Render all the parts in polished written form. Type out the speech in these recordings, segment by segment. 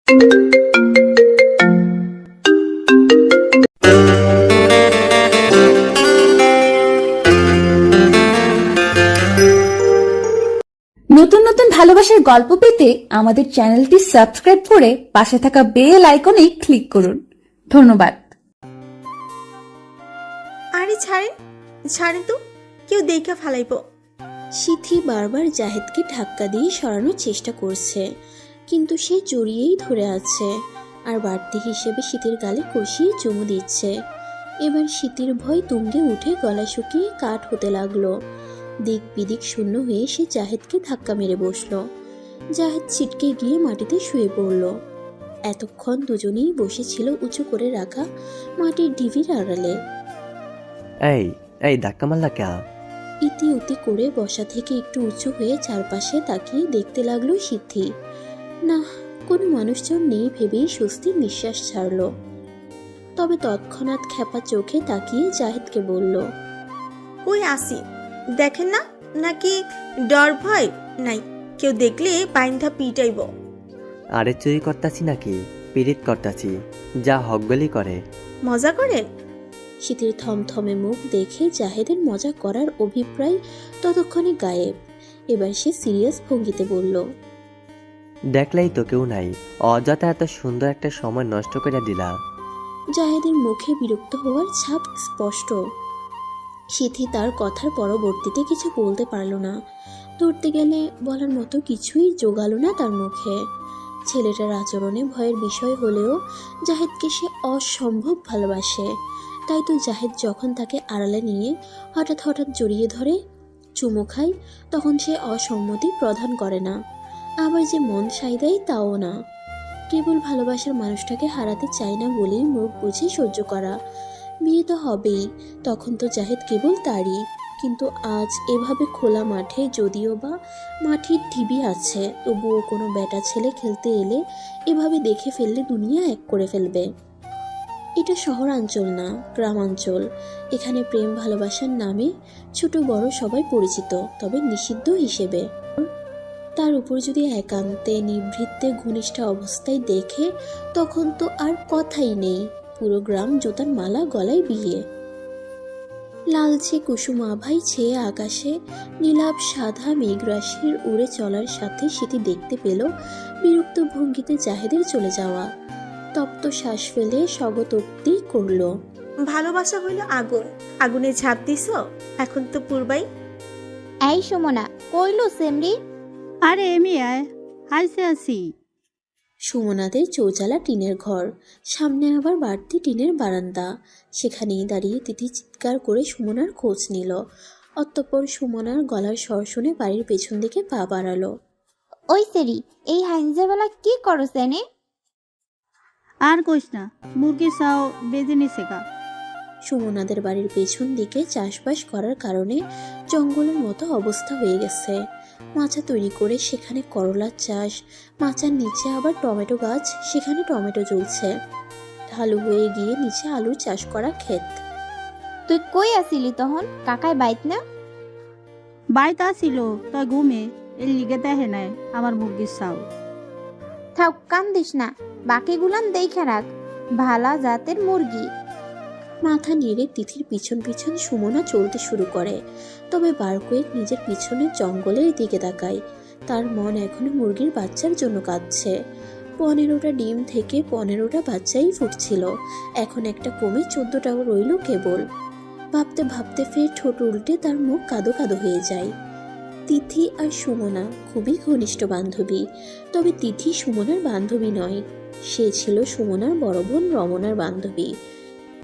নতুন নতুন ভালোবাসার গল্প পেতে আমাদের চ্যানেলটি সাবস্ক্রাইব করে পাশে থাকা বেল আইকনে ক্লিক করুন। ধন্যবাদ। আরে ছাড়েন ছাড়েন তো, কেউ দেখা ফালাইব। সিথি বারবার জাহেদকে ধাক্কা দিয়ে সরানোর চেষ্টা করছে, কিন্তু সে জড়িয়েই ধরে আছে আর বাড়তি হিসেবে শীতের গালে কষিয়ে চুমু দিচ্ছে। এবার শীতের ভয় তুঙ্গে উঠে গলা শুকিয়ে কাঠ হতে লাগলো। দিক বিদিক শূন্য হয়ে সে জাহেদকে ধাক্কা মেরে বসলো। জাহেদ ছিটকে গিয়ে মাটিতে শুয়ে পড়ল। এতক্ষণ দুজনেই বসেছিল উঁচু করে রাখা মাটির ঢিবির আড়ালে। এই এই ধাক্কা মারলা কে? ইতি উতি করে বসা থেকে একটু উঁচু হয়ে চারপাশে তাকিয়ে দেখতে লাগলো সিদ্ধি। না, কোনো মানুষজন নেই ভেবেই স্বস্তির নিঃশ্বাস ছাড়ল। তবে তৎক্ষণাৎ খেপা চোখে তাকিয়ে জাহেদকে বলল, কই আসি দেখেন না, নাকি ডর ভয় নাই? কেউ দেখলে বাইন্ধা পিটাইব। আরে চুরি করতাছি নাকি পিরিত করতাছি, যা হকগলি করে। মজা করেন? শীতের থমথমে মুখ দেখে জাহেদের মজা করার অভিপ্রায় ততক্ষণে গায়েব। এবার সে সিরিয়াস ভঙ্গিতে বলল, দেখলেই তো কেউ নাই, অযথা এত সুন্দর একটা সময় নষ্ট করে দিলা। জাহেদের মুখে বিরক্ত হওয়ার ছাপ স্পষ্ট। সিথি তার কথার পরবর্তীতে কিছু বলতে পারল না। ধরতে গেলে বলার মতো কিছুই জোগালো না তার মুখে। ছেলেটার আচরণে ভয়ের বিষয় হলেও জাহেদকে সে অসম্ভব ভালোবাসে। তাই তো জাহেদ যখন তাকে আড়ালে নিয়ে হঠাৎ হঠাৎ জড়িয়ে ধরে চুমু খায়, তখন সে অসম্মতি প্রদান করে না, আবার যে মন সাই দেয় তাও না। কেবল ভালোবাসার মানুষটাকে হারাতে চায় না বলেই মুখ বুঝে সহ্য করা। বিয়ে তো হবেই, তখন তো জাহেদ কেবল তারই। কিন্তু আজ এভাবে খোলা মাঠে, যদিও বা মাটির ঢিবি আছে, তবুও কোনো বেটা ছেলে খেলতে এলে এভাবে দেখে ফেললে দুনিয়া এক করে ফেলবে। এটা শহরাঞ্চল না, গ্রামাঞ্চল। এখানে প্রেম ভালোবাসার নামে ছোট বড় সবাই পরিচিত, তবে নিষিদ্ধ হিসেবে। তার উপর যদি একান্তে নিভৃতে ঘনিষ্ঠ অবস্থায় দেখে, তখন তো আর কথাই নেই, পুরো গ্রাম জুতার মালা গলায় বিয়ে। লালচে কুসুম আভায় ছেয়ে আকাশে নীলাভ সাদা মেঘরাশির উড়ে চলার সাথে সেটি দেখতে পেল বিরক্ত ভঙ্গিতে জাহেদের চলে যাওয়া। তপ্ত শ্বাস ফেলে স্বগতোক্তি করল, ভালোবাসা হইল আগুন, আগুনে ঝাঁপ দিছ, এখন তো পূর্বাই। এই সুমনা কইলো সেমরি? আরে এমি আয়, হাসি হাসি। সুমনাদের চৌচালা টিনের ঘর, সামনে আবার বাড়তি টিনের বারান্দা। সেখানেই দাঁড়িয়ে তিথি চিৎকার করে সুমনার খোঁজ নিল। অতঃপর সুমনার গলার স্বর শুনে বাড়ির পেছন দিকে পা বাড়ালো। ওই সেরি, এই হাইনজাবেলা কি করো সেনে? আর কইস না, মুরগি চাও বেজে নিছে গা। সুমনাদের বাড়ির পেছন দিকে চাষবাস করার কারণে জঙ্গলের মতো অবস্থা হয়ে গেছে। মাচা তৈরি করে সেখানে করলার চাষ, মাচার নিচে আবার টমেটো গাছ, সেখানে টমেটো জ্বলছে। ঢালু হয়ে গিয়ে নিচে আলুর চাষ করা ক্ষেত। তুই কই আসিলি তখন? কাকাই বাইত না? বাইত আসিল, তাই ঘুমে এর লিগে দেখে নাই আমার মুরগি চাও। থাক কান্দিস না, বাকিগুলান দেখে রাখ, ভালা জাতের মুরগি। মাথা নেড়ে তিথির পিছন পিছন সুমনা চলতে শুরু করে। তবে বার কয়েক নিজের পিছনের জঙ্গলের দিকে তাকায়। তার মন এখনো মুরগির বাচ্চার জন্য কাঁদছে। 15টা ডিম থেকে 15টা বাচ্চাই ফুটছিল, এখন একটা কমে 14টাও রইল কেবল। ভাবতে ভাবতে ফের ঠোঁট উল্টে তার মুখ কাদো কাদো হয়ে যায়। তিথি আর সুমনা খুবই ঘনিষ্ঠ বান্ধবী, তবে তিথি সুমনার বান্ধবী নয়, সে ছিল সুমনার বড় বোন রমনার বান্ধবী।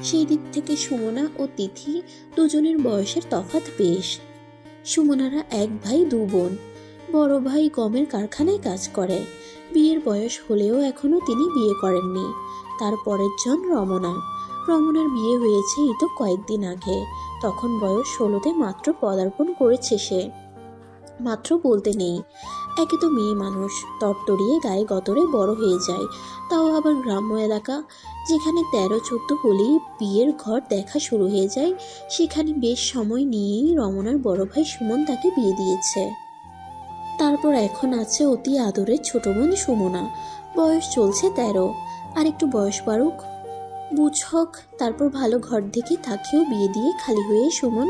সেই দিক থেকে সুমনা ও তিথি দুজনের বয়সের তফাৎ বেশ। সুমনারা এক ভাই দু বোন। বড় ভাই গমের কারখানায় কাজ করে, বিয়ের বয়স হলেও এখনো তিনি বিয়ে করেননি। তার পরের জন রমনা। রমনার বিয়ে হয়েছে এই তো কয়েকদিন আগে, তখন বয়স 16তে মাত্র পদার্পণ করেছে সে। মাত্র বলতে নেই, একে তো মেয়ে মানুষ, তরতরিয়ে গায়ে গতরে বড় হয়ে যায়, তাও আবার গ্রাম্য এলাকা, যেখানে 13-14 হলেই বিয়ের ঘর দেখা শুরু হয়ে যায়। সেখানে বেশ সময় নিয়েই রমনার বড় ভাই সুমন তাকে বিয়ে দিয়েছে। তারপর এখন আছে অতি আদরের ছোট বোন সুমনা। বয়স চলছে 13, আর একটু বয়স বাড়ুক, বুঝ হোক, তারপর ভালো ঘর দেখে তাকেও বিয়ে দিয়ে খালি হয়ে সুমন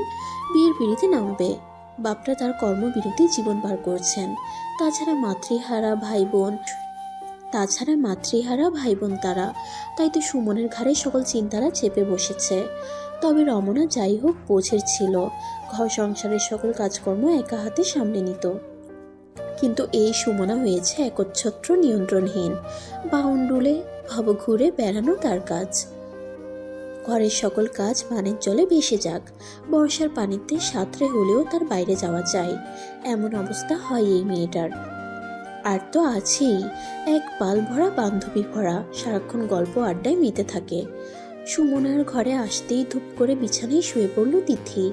বিয়ের পিড়িতে নামবে। বাপটা তার কর্মবিরতি জীবন পার করছেন। তাছাড়া মাতৃহারা ভাই বোন তারা, তাই তো সুমনের ঘাড়ে সকল চিন্তারা চেপে বসেছে। তবে রমনা যাই হোক বোঝের ছিল, ঘর সংসারের সকল কাজকর্ম একা হাতে সামলে নিত। কিন্তু এই সুমনা হয়েছে একচ্ছত্র নিয়ন্ত্রণহীন। বাউন্ডুলে ভবঘুরে বেড়ানো তার কাজ। ঘরের সকল কাজ পানির জলে ভেসে যাক, বর্ষার পানিতে সাঁতরে হলেও তার বাইরে যাওয়া চাই, এমন অবস্থা হয় এই মেয়েটার। আর তো আছেই এক পাল ভরা বান্ধবী ভরা, সারাক্ষণ গল্প আড্ডায় মেতে থাকে। সুমনার ঘরে আসতেই ধূপ করে বিছানায় শুয়ে পড়ল তিথি।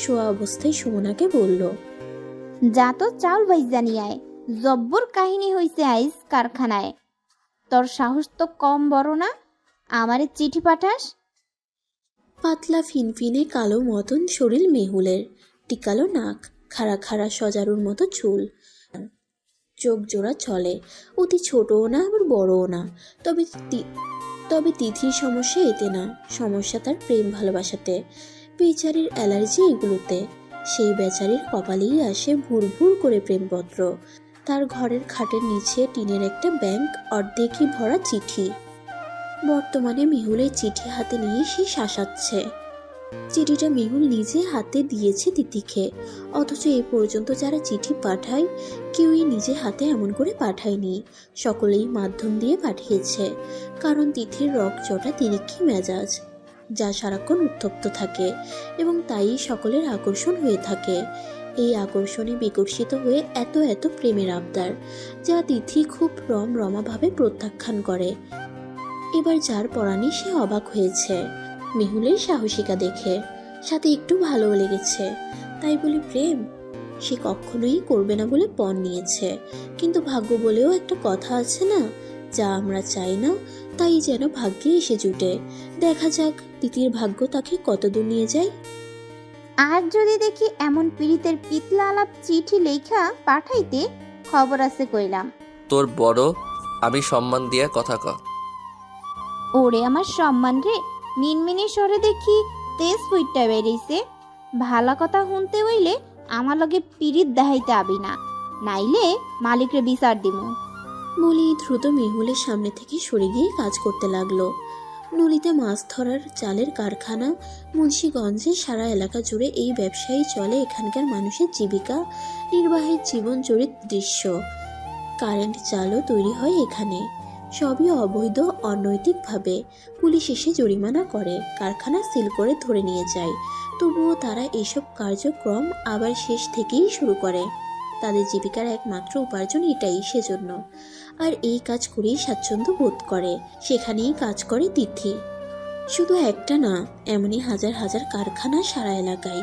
শোয়া অবস্থায় সুমনাকে বলল, যা তো চাউল ভাইজা নিয়ে আয়, জব্বর কাহিনী হইছে আইস কারখানায়। তোর সাহস তো কম বড় না, আমারে চিঠি পাঠাস। পাতলা ফিনফিনে কালো মতন শরীর মেহুলের, টিকালো নাক, খাড়া খাড়া সজারুর মতো চুল, চোখ জোড়া চলে, অতি ছোটও না আবার বড়ও না। তবে তিথির সমস্যা এতে না, সমস্যা তার প্রেম ভালোবাসাতে। বেচারির অ্যালার্জি এগুলোতে। সেই বেচারির কপালেই আসে ভুর ভুর করে প্রেমপত্র। তার ঘরের খাটের নিচে টিনের একটা ব্যাংক অর্ধেকই ভরা চিঠি। বর্তমানে মেহুলের চিঠি হাতে নিয়ে সে শাসাচ্ছে। চিঠিটা মেহুল নিজে হাতে দিয়েছে তিথিকে, অথচ এ পর্যন্ত যারা চিঠি পাঠায় কেউই নিজে হাতে এমন করে পাঠায়নি, সকলেই মাধ্যম দিয়ে পাঠিয়েছে। কারণ তিথির রকচটা তিরিক্ষি মেজাজ, যা সারাক্ষণ উত্তপ্ত থাকে, এবং তাই সকলের আকর্ষণ হয়ে থাকে। এই আকর্ষণে বিকর্ষিত হয়ে এত এত প্রেমের আবদার, যা তিথি খুব রমাভাবে প্রত্যাখ্যান করে। এবার যার পরাণে সে অবাক হয়েছে মেহুলের সাহসিকা দেখে, সাথে একটু ভালোও লেগেছে। তাই বলে প্রেম সে কখনোই করবে না বলে পণ নিয়েছে। কিন্তু ভাগ্য বলেও একটা কথা আছে না, যা আমরা চাই না তাই যেন ভাগ্যে এসে জুটে। দেখা যাক তিথির ভাগ্য তাকে কতদূর নিয়ে যায়। আর যদি দেখি এমন পীড়িতের পিতলা আলাপ চিঠি লেখা পাঠাইতে, খবর আছে কইলাম। তোর বড় আমি সম্মান দিয়া কথা ক। ওরে আমার সম্মান রে, মিনমিনি স্বরে দেখি তেজ ফুইটটা বেরিয়েছে। ভালা কথা শুনতে হইলে আমার লগে পীড়িত দেখাইতে আবি না, নাইলে মালিকরে বিচার দিমু। বলি দ্রুত মেহুলের সামনে থেকে সরে গিয়ে কাজ করতে লাগলো। নদীতে মাছ ধরার জালের কারখানা, মুন্সিগঞ্জে সারা এলাকা জুড়ে এই ব্যবসায়ী চলে এখানকার মানুষের জীবিকা নির্বাহের জীবন জড়িত দৃশ্য। কারেন্ট জালও তৈরি হয় এখানে। সবই অবৈধ, অনৈতিকভাবে। পুলিশ এসে জরিমানা করে, কারখানা সিল করে ধরে নিয়ে যায়। তবুও তারা এসব কার্যক্রম আবার শেষ থেকেই শুরু করে। তাদের জীবিকার একমাত্র উপার্জন এটাই, সেজন্য। আর এই কাজ করেই স্বাচ্ছন্দ্য বোধ করে। সেখানেই কাজ করে তিথি। শুধু একটা না, এমনই হাজার হাজার কারখানা সারা এলাকায়।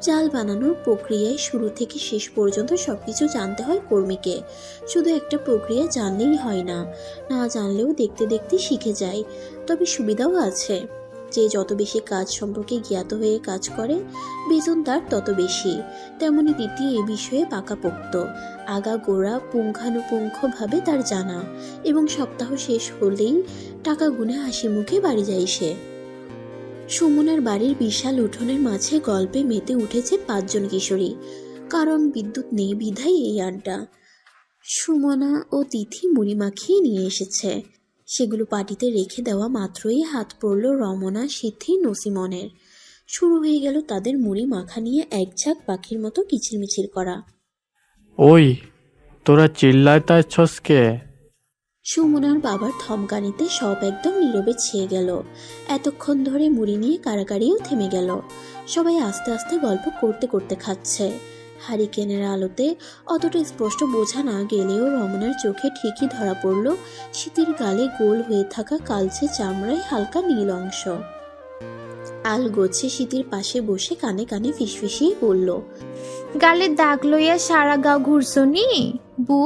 জাল বানানোর প্রক্রিয়ায় শুরু থেকে শেষ পর্যন্ত সবকিছু জানতে হয় কর্মীকে। শুধু একটা প্রক্রিয়া জানলেই হয় না, না জানলেও দেখতে দেখতে শিখে যায়। তবে সুবিধাও আছে, যে যত বেশি কাজ সম্পর্কে জ্ঞাত হয়ে কাজ করে বেতন তার তত বেশি। তেমনি তিথি এ বিষয়ে পাকাপোক্ত, আগাগোড়া পুঙ্খানুপুঙ্খভাবে তার জানা, এবং সপ্তাহ শেষ হলেই টাকা গুনে হাসি মুখে বাড়ি যায় সে। সুমনার বাড়ির বিশাল উঠোনের মাঝে গল্পে মেতে উঠেছে 5 জন কিশোরী। কারণ বিদ্যুৎ নেই বিধায় এই আড্ডা। সুমনা ও তিথি মুড়ি মাখিয়ে নিয়ে এসেছে। সেগুলো পাটিতে রেখে দেওয়া মাত্রই হাত পড়ল রমনা, সিদ্ধি, নসিমনের। শুরু হয়ে গেল তাদের মুড়ি মাখা নিয়ে এক ঝাঁক পাখির মতো কিচিরমিচির করা। ওই তোরা চিল্লাইতেছস কে? সুমনার বাবার ধমকানিতে সব একদম নীরবে ছেয়ে গেল। এতক্ষণ ধরে মুড়ি নিয়ে কারাকারিও থেমে গেল। সবাই আস্তে আস্তে গল্প করতে করতে খাচ্ছে। হারিকেনের আলোতে অতটা স্পষ্ট বোঝা না গেলেও রমনার চোখে ঠিকই ধরা পড়ল শীতের গালে গোল হয়ে থাকা কালচে চামড়ায় হালকা নীল অংশ। আল গোছে শীতের পাশে বসে কানে কানে ফিসফিসিয়ে বলল, গালে দাগ লইয়া সারা গাও ঘুরছনি বু?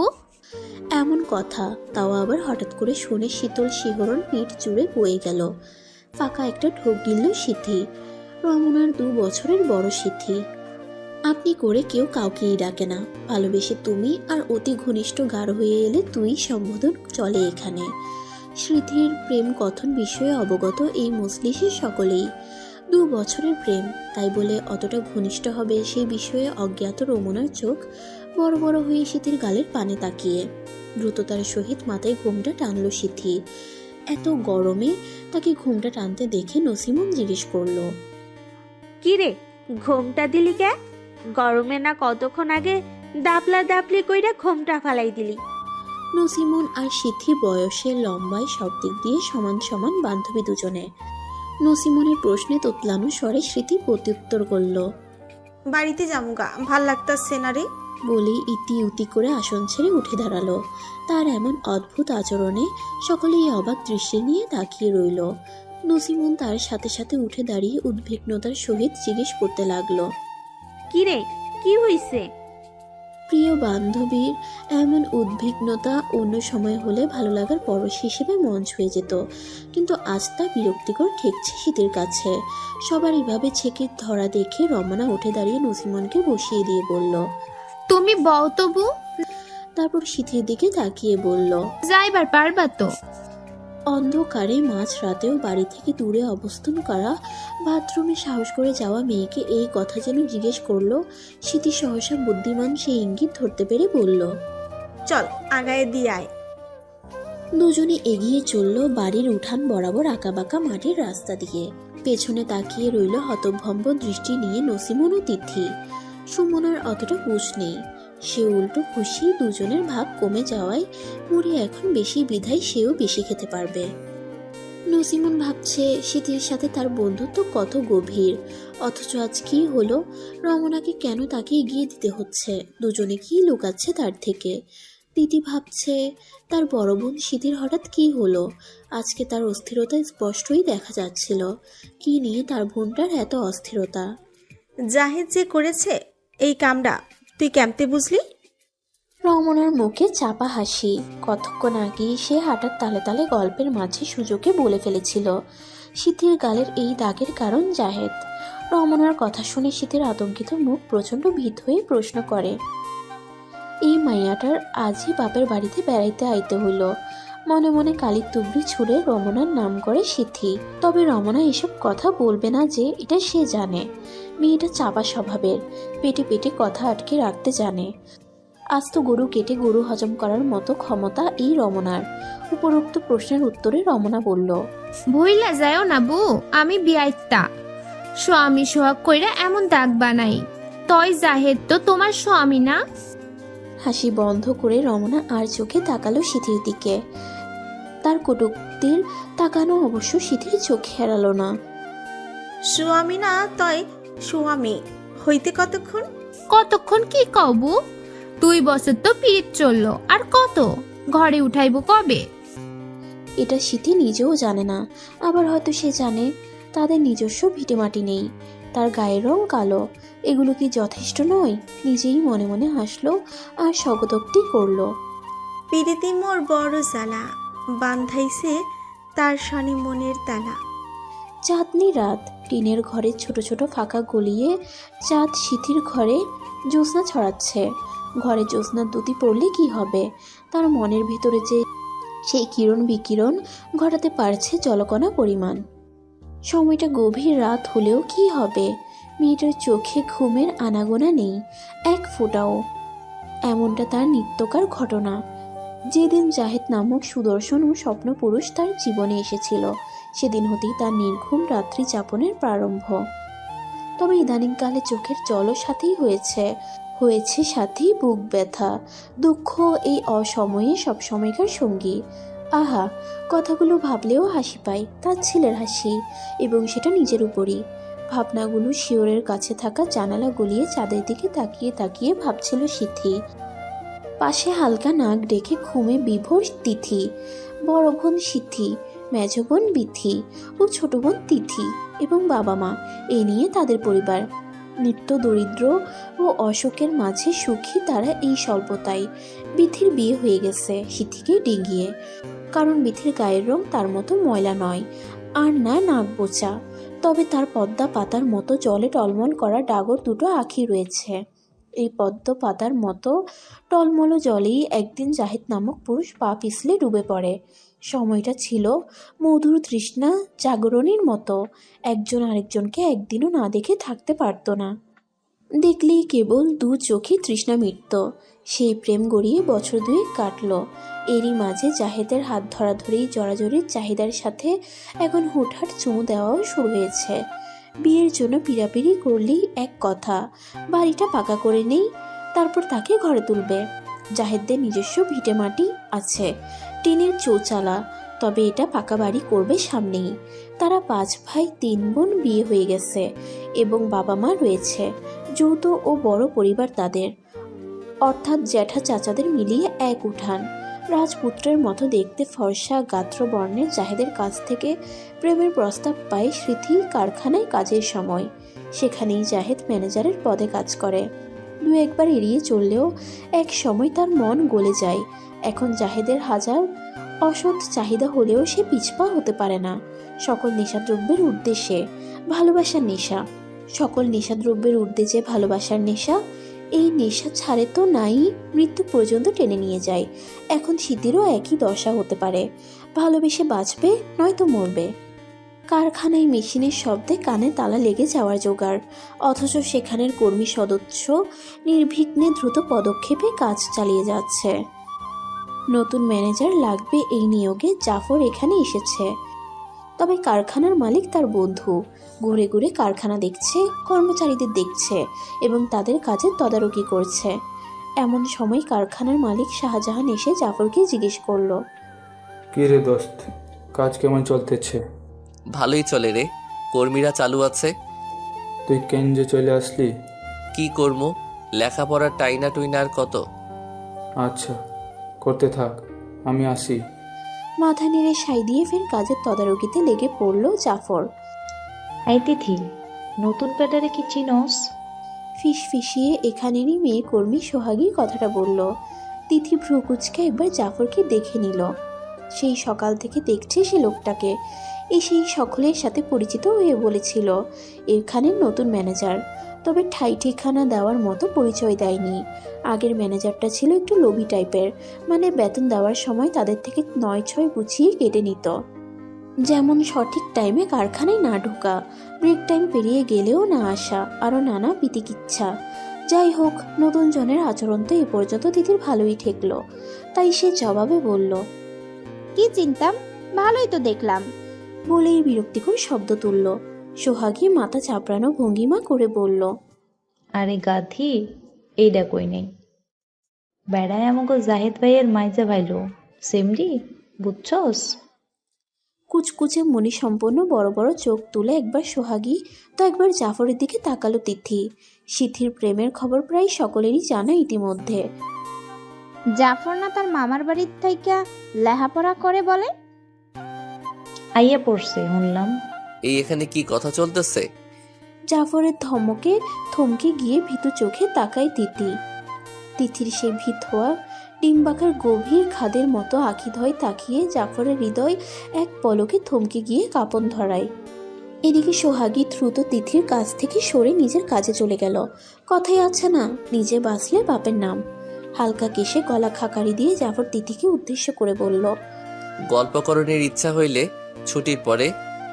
এমন কথা তাও আবার হঠাৎ করে শুনে শীতল শিহরণ পিঠ জুড়ে বয়ে গেল। ফাঁকা একটা ঢোক গিলল সিথি, রমনার 2 বছরের বড় সিথি। আপনি করে কেউ কাউকেই ডাকে না। ভালোবেসে তুমি আর অতি ঘনিষ্ঠ গাঢ় হয়ে এলে তুই সম্বোধন চলে এখানে। স্মৃতির প্রেম কথন বিষয়ে অবগত এই মজলিসের সকলেই। 2 বছরের প্রেম, তাই বলে অতটা ঘনিষ্ঠ হবে সেই বিষয়ে অজ্ঞাত রমনার চোখ বড় বড় হয়ে সিথির গালের পানে তাকিয়ে দ্রুততার সহিত মাথায় ঘোমটা টানল সিথি। এত গরমে তাকে ঘোমটা টানতে দেখে নসিমন জিজ্ঞেস করলো, কি রে, ঘোমটা দিলি কে? গরমে না কতক্ষণ আগে দাপলা দাপলি কইরা ঘোমটা ফালাই দিলি। নসিমন আর সিথি বয়সে লম্বায় সব দিক দিয়ে সমান সমান বান্ধবী দুজনে। নসিমনের প্রশ্নে তোতলানো স্বরে স্মৃতি প্রত্যুত্তর করল, বাড়িতে যামুগা, ভাল লাগতাছে না রে। বলেই ইতি উতি করে আসন ছেড়ে উঠে দাঁড়ালো। তার এমন অদ্ভুত আচরণে সকলেই অবাক দৃষ্টি নিয়ে তাকিয়ে রইল। নসিমন তার সাথে সাথে উঠে দাঁড়িয়ে উদ্বিগ্নতার সহিত জিজ্ঞেস করতে লাগলো, কি রে, কি হইছে? প্রিয় বান্ধবীর এমন উদ্বিগ্নতা অন্য সময় হলে ভালো লাগার পরশ হিসেবে মন ছুঁয়ে যেত, কিন্তু আজ তা বিরক্তিকর ঠেকছে শীতের কাছে। সবার এভাবে ছেকে ধরা দেখে রমনা উঠে দাঁড়িয়ে নসিমনকে বসিয়ে দিয়ে বলল, তুমি বও তবু, তারপর শীতের দিকে তাকিয়ে বলল, যাইবার পারবা তো? অন্ধকারে মাঝ রাতেও বাড়ি থেকে দূরে অবস্থান করা বাথরুমে সাহস করে যাওয়া মেয়েকে এই কথা যেন জিজ্ঞেস করলো। স্মৃতি সহসা বুদ্ধিমান সেই ইঙ্গিত ধরতে পেরে বলল, চল আগায় দিয়ে আয়। দুজনে এগিয়ে চলল বাড়ির উঠান বরাবর আঁকাবাঁকা মাটির রাস্তা দিয়ে। পেছনে তাকিয়ে রইল হতভম্ব দৃষ্টি নিয়ে নসিমন ও তিথি। সুমনার অতটা হুঁশ নেই, সে উল্টো খুশি দুজনের ভাগ কমে যাওয়ায় মুড়ি এখন বেশি বিধায় সেও বেশি খেতে পারবে। নসিমন ভাবছে শীতের সাথে তার বন্ধুত্ব কত গভীর, অথচ আজ কি হলো? রমনাকে কেন তাকে এগিয়ে দিতে হচ্ছে? দুজনে কি লুকাচ্ছে তার থেকে? তিথি ভাবছে তার বড় বোন শীতের হঠাৎ কি হলো? আজকে তার অস্থিরতা স্পষ্টই দেখা যাচ্ছিল। কি নিয়ে তার বোনটার এত অস্থিরতা? জাহেদ যে করেছে এই কামটা তুই কেমতে বুঝলি? রমনার মুখে চাপা হাসি। কতক্ষণ আগে সে হাঁটার তালে তালে গল্পের মাঝে সুযোগে বলে ফেলেছিল শীতের গালের এই দাগের কারণ জাহেদ। রমনার কথা শুনে শীতের আতঙ্কিত মুখ প্রচণ্ড ভীত হয়ে প্রশ্ন করে, এই মাইয়াটার আজই বাপের বাড়িতে বেড়াইতে আইতে হইল। মনে মনে কালির তুবড়ি ছুঁড়ে রমনার নাম করে সিথি। তবে রমনা এসব কথা বলবে না যে এটা সে জানে। মেয়েটা চাপা স্বভাবের, পেটে পেটে কথা আটকে রাখতে জানে। আস্ত গরু কেটে গরু হজম করার মতো ক্ষমতা এই রমনার। উপরোক্ত প্রশ্নের উত্তরে রমনা বলল, ভইলা যাও না বউ, আমি বিয়াইতা স্বামী সোহাগ কইরা এমন দাগ বানাই। তয় জাহেদ তো তোমার স্বামী না? হাসি বন্ধ করে রমনা আর চোখে তাকালো সিথির দিকে। তার কটূক্তির তাকানো অবশ্য সিথির চোখে এড়ালো না। স্বামী না তয় স্বামী হইতে কতক্ষণ? কতক্ষণ কি কবু? 2 বছর তো পিরিত চললো, আর কত? ঘরে উঠাইবো কবে? এটা সিথি নিজেও জানে না, আবার হয়তো সে জানে। তাদের নিজস্ব ভিটেমাটি নেই, তার গায়ের রং কালো। এগুলো কি যথেষ্ট নয়? নিজেই মনে মনে হাসলো আর স্বগতোক্তি করলো, পিরিতি মোর বড় জ্বালা, বান্ধাইছে তার শনি মনের তালা। চাঁদনি রাত, টিনের ঘরে ছোট ছোট ফাঁকা গলিয়ে চাঁদ সিথির ঘরে জ্যোৎস্না ছড়াচ্ছে। ঘরে জ্যোৎস্নার দুতি পড়লে কি হবে? তার মনের ভিতরে যে সেই কিরণ বিকিরণ ঘটাতে পারছে জলকণা পরিমাণ। সময়টা গভীর রাত হলেও কি হবে? মেয়েটার চোখে ঘুমের আনাগোনা নেই এক ফোঁটাও। এমনটা তার নিত্যকার ঘটনা। যেদিন জাহেদ নামক সুদর্শন ও স্বপ্নপুরুষ তার জীবনে এসেছিল, সেদিন হতেই তার নির্ঘুম রাত্রি যাপনের প্রারম্ভ। তবে ইদানিংকালে চোখের জলও সাথেই হয়েছে সাথেই বুক ব্যথা, দুঃখ এই অসময়ে সবসময়কার সঙ্গী। আহা, কথাগুলো ভাবলেও হাসি পায়, তার ছেলের হাসি, এবং সেটা নিজের উপরই। ভাবনাগুলো শিওরের কাছে থাকা জানালা গলিয়ে চাঁদের দিকে তাকিয়ে তাকিয়ে ভাবছিল সিথি। পাশে হালকা নাক ডেকে ঘুমে বিভোর তিথি। বড় বোন সিথি, মেজ বোন বিথি ও ছোট বোন তিথি এবং বাবা মা, এ নিয়ে তাদের পরিবার। নিত্য দরিদ্র ও অশোকের মাঝে সুখী তারা এই স্বল্পতায়। বিথির বিয়ে হয়ে গেছে সিথিকে ডিঙিয়ে, কারণ বিথির গায়ের রং তার মতো ময়লা নয়, আর না নাক বোচা, তবে তার পদ্মা পাতার মতো জলে টলমল করা ডাগর দুটো আঁখি রয়েছে। এই পদ্ম পাতার মতো টলমলো জলেই একদিন জাহিদ নামক পুরুষ পা পিছলে ডুবে পড়ে। সময়টা ছিল মধুর তৃষ্ণা জাগরণীর মতো, একজন আরেকজনকে একদিনও না দেখে থাকতে পারত না। দেখলেই কেবল দু চোখে তৃষ্ণা মিটত। সেই প্রেম গড়িয়ে বছর দুয়েক কাটল। এরই মাঝে জাহেদের হাত ধরাধরি জড়াজড়ির চাহিদার সাথে এখন হুটহাট চুমু দেওয়াও শুরু হয়েছে। বিয়ের জন্য পিড়াপিড়ি করলেই এক কথা, বাড়িটা পাকা করে নেই, তারপর তাকে ঘরে তুলবে। জাহেদদের নিজস্ব ভিটে মাটি আছে, টিনের চৌচালা, তবে এটা পাকা বাড়ি করবে সামনেই। তারা 5 ভাই 3 বোন, বিয়ে হয়ে গেছে এবং বাবা মা রয়েছে। যৌথ ও বড় পরিবার তাদের, অর্থাৎ জ্যাঠা চাচাদের মিলিয়ে এক উঠান। রাজপুত্রের মতো দেখতে ফর্সা গাত্র বর্ণের জাহেদের কাছ থেকে প্রেমের প্রস্তাব পায় স্মৃতি কারখানায় কাজের সময়। সেখানেই জাহেদ ম্যানেজারের পদে কাজ করে। দু একবার এড়িয়ে চললেও এক সময় তার মন গলে যায়। এখন জাহেদের হাজার অসৎ চাহিদা হলেও সে পিছপা হতে পারে না। সকল নেশাদ্রব্যের উদ্দেশ্যে ভালোবাসার নেশা, সকল নেশাদ্রব্যের উদ্দেশ্যে ভালোবাসার নেশা। এই নেশা ছাড়ে তো নাই, মৃত্যু পর্যন্ত টেনে নিয়ে যায়। এখন শীতেরও একই দশা হতে পারে, ভালোবেসে বাঁচবে নয়তো মরবে। কারখানায় মেশিনের শব্দে কানে তালা লেগে যাওয়ার জোগাড়, অথচ সেখানের কর্মী সদস্য নির্বিঘ্নে দ্রুত পদক্ষেপে কাজ চালিয়ে যাচ্ছে। নতুন ম্যানেজার লাগবে এই নিয়োগে জাফর এখানে এসেছে। তবে কারখানার মালিক তার বন্ধু, ঘুরে ঘুরে কারখানা দেখছে, কর্মচারীদের দেখছে এবং তাদের কাজের তদারকি করছে। এমন সময় কারখানার মালিক শাহজাহান এসে জাফরকে জিজ্ঞেস করলো, কি রে দোস্ত, কাজ কেমন চলতেছে? ভালোই চলে রে, কর্মীরা চালু আছে। তুই কেন যে চলে আসলি? কি করমু, লেখাপড়ার টাইনা টুইনা আর কত। আচ্ছা, করতে থাক, আমি আসি। মাথা নেড়ে সাই দিয়ে ফের কাজের তদারকিতে লেগে পড়ল জাফর। আই তিথি, নতুন প্যাটারে কি চিনোস? ফিস ফিসিয়ে এখানেরই মেয়ে কর্মী সোহাগী কথাটা বলল। তিথি ভ্রুকুচকে একবার জাফরকে দেখে নিল। সেই সকাল থেকে দেখছে সে লোকটাকে, সেই সকলের সাথে পরিচিত হয়ে বলেছিল এখানের নতুন ম্যানেজার। তবে ঠাই ঠিকানা দেওয়ার মতো পরিচয় দেয়নি। আগের ম্যানেজারটা ছিল একটু লোভী টাইপের, মানে বেতন দেওয়ার সময় তাদের থেকে 9-6 গুছিয়ে কেটে নিত। যেমন সঠিক টাইমে কারখানায় না ঢোকা, ব্রেক টাইম পেরিয়ে গেলেও না আসা, আরও নানা বিতিকিচ্ছা। যাই হোক, নতুন জনের আচরণ তো এ পর্যন্ত তিথির ভালোই ঠেকলো। তাই সে জবাবে বলল, কি চিন্তাম, ভালোই তো দেখলাম। বলেই বিরক্তিকর শব্দ তুলল। সোহাগী মাথা চাপড়ানো ভঙ্গিমা করে বলল, আরে গাধি, এইডা কই নেই। বেড়ায় আমাকে জাহেদ ভাইয়ের মাইজা ভাইলো সেমরি, বুঝছস? কুচকুচে মনি সম্পন্ন বড় বড় চোখ তুলে একবার সোহাগী তো একবার জাফরের দিকে তাকালো তিথি। সিথির প্রেমের খবর প্রায় সকলেরই জানা ইতিমধ্যে। জাফর না তার মামার বাড়ির থেকে লেখাপড়া করে বলে? আইয়া পড়ছে শুনলাম। এই এখানে কি কথা চলতেছে? জাফরের ধমকে থমকে গিয়ে ভীতু চোখে তাকায় তিথি। তিথির সেই ভীত হওয়া ডিম্বাকার গভীর খাদের মতো আখিধয় তাকিয়ে জাফরের হৃদয় এক পলকে থমকে গিয়ে কাঁপন ধরায়। এদিকে সোহাগী দ্রুত তিথির কাছ থেকে সরে নিজের কাজে চলে গেল। কথাই আছে না, নিজে বাঁচলে বাপের নাম। হালকা কেশে গলা খাকারি দিয়ে জাফর তিথিকে উদ্দেশ্য করে বলল, গল্পকরণের ইচ্ছা হইলে ছুটির পরে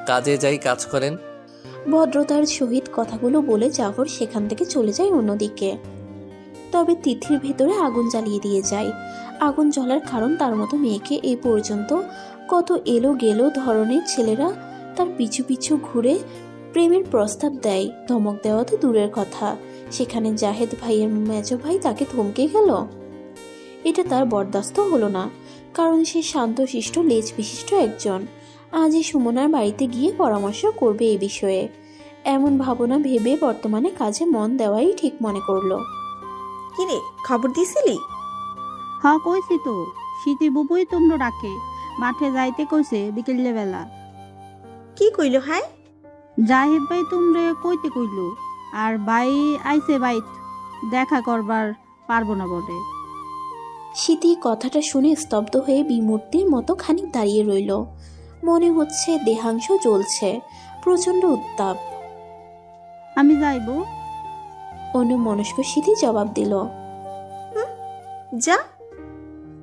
কাজে যাই, কাজ করেন। ভদ্রতার সহিত কথাগুলো বলে জাফর সেখান থেকে চলে যায় অন্যদিকে। তবে তিথির ভেতরে আগুন জ্বালিয়ে দিয়ে যায়। আগুন জ্বলার কারণ, তার মতো মেয়েকে এই পর্যন্ত কত এলো গেলো ধরনের ছেলেরা তার পিছু পিছু ঘুরে প্রেমের প্রস্তাব দেয়। ধমক দেওয়া তো দূরের কথা, সেখানে জাহেদ ভাইয়ের মেজো ভাই তাকে থমকে গেল। এটা তার বরদাস্ত হলো না, কারণ সে শান্তশিষ্ট লেজ বিশিষ্ট একজন। আজই সুমনার বাড়িতে গিয়ে পরামর্শ করবে এ বিষয়ে, এমন ভাবনা ভেবে বর্তমানে কাজে মন দেওয়াই ঠিক মনে করলো। কিরে, খবর দিছিলি? হ্যাঁ কইছি তো, শীতে বুবুই তোমরা ডাকে, মাঠে যাইতে কইছে বিকেলে বেলা। কি কইল? হ্যাঁ, জাহিদ ভাই তোমরে কইতে কইল, আর ভাই আইছে বাইত, দেখা করবার পারবো না বলে। শীতি কথাটা শুনে স্তব্ধ হয়ে বিমূর্তির মতো খানিক দাঁড়িয়ে রইল। মনে হচ্ছে দেহাংশ জ্বলছে, প্রচণ্ড উত্তাপ। আমি যাইব। অন্য মনস্ক সিথি জবাব দিল। যা।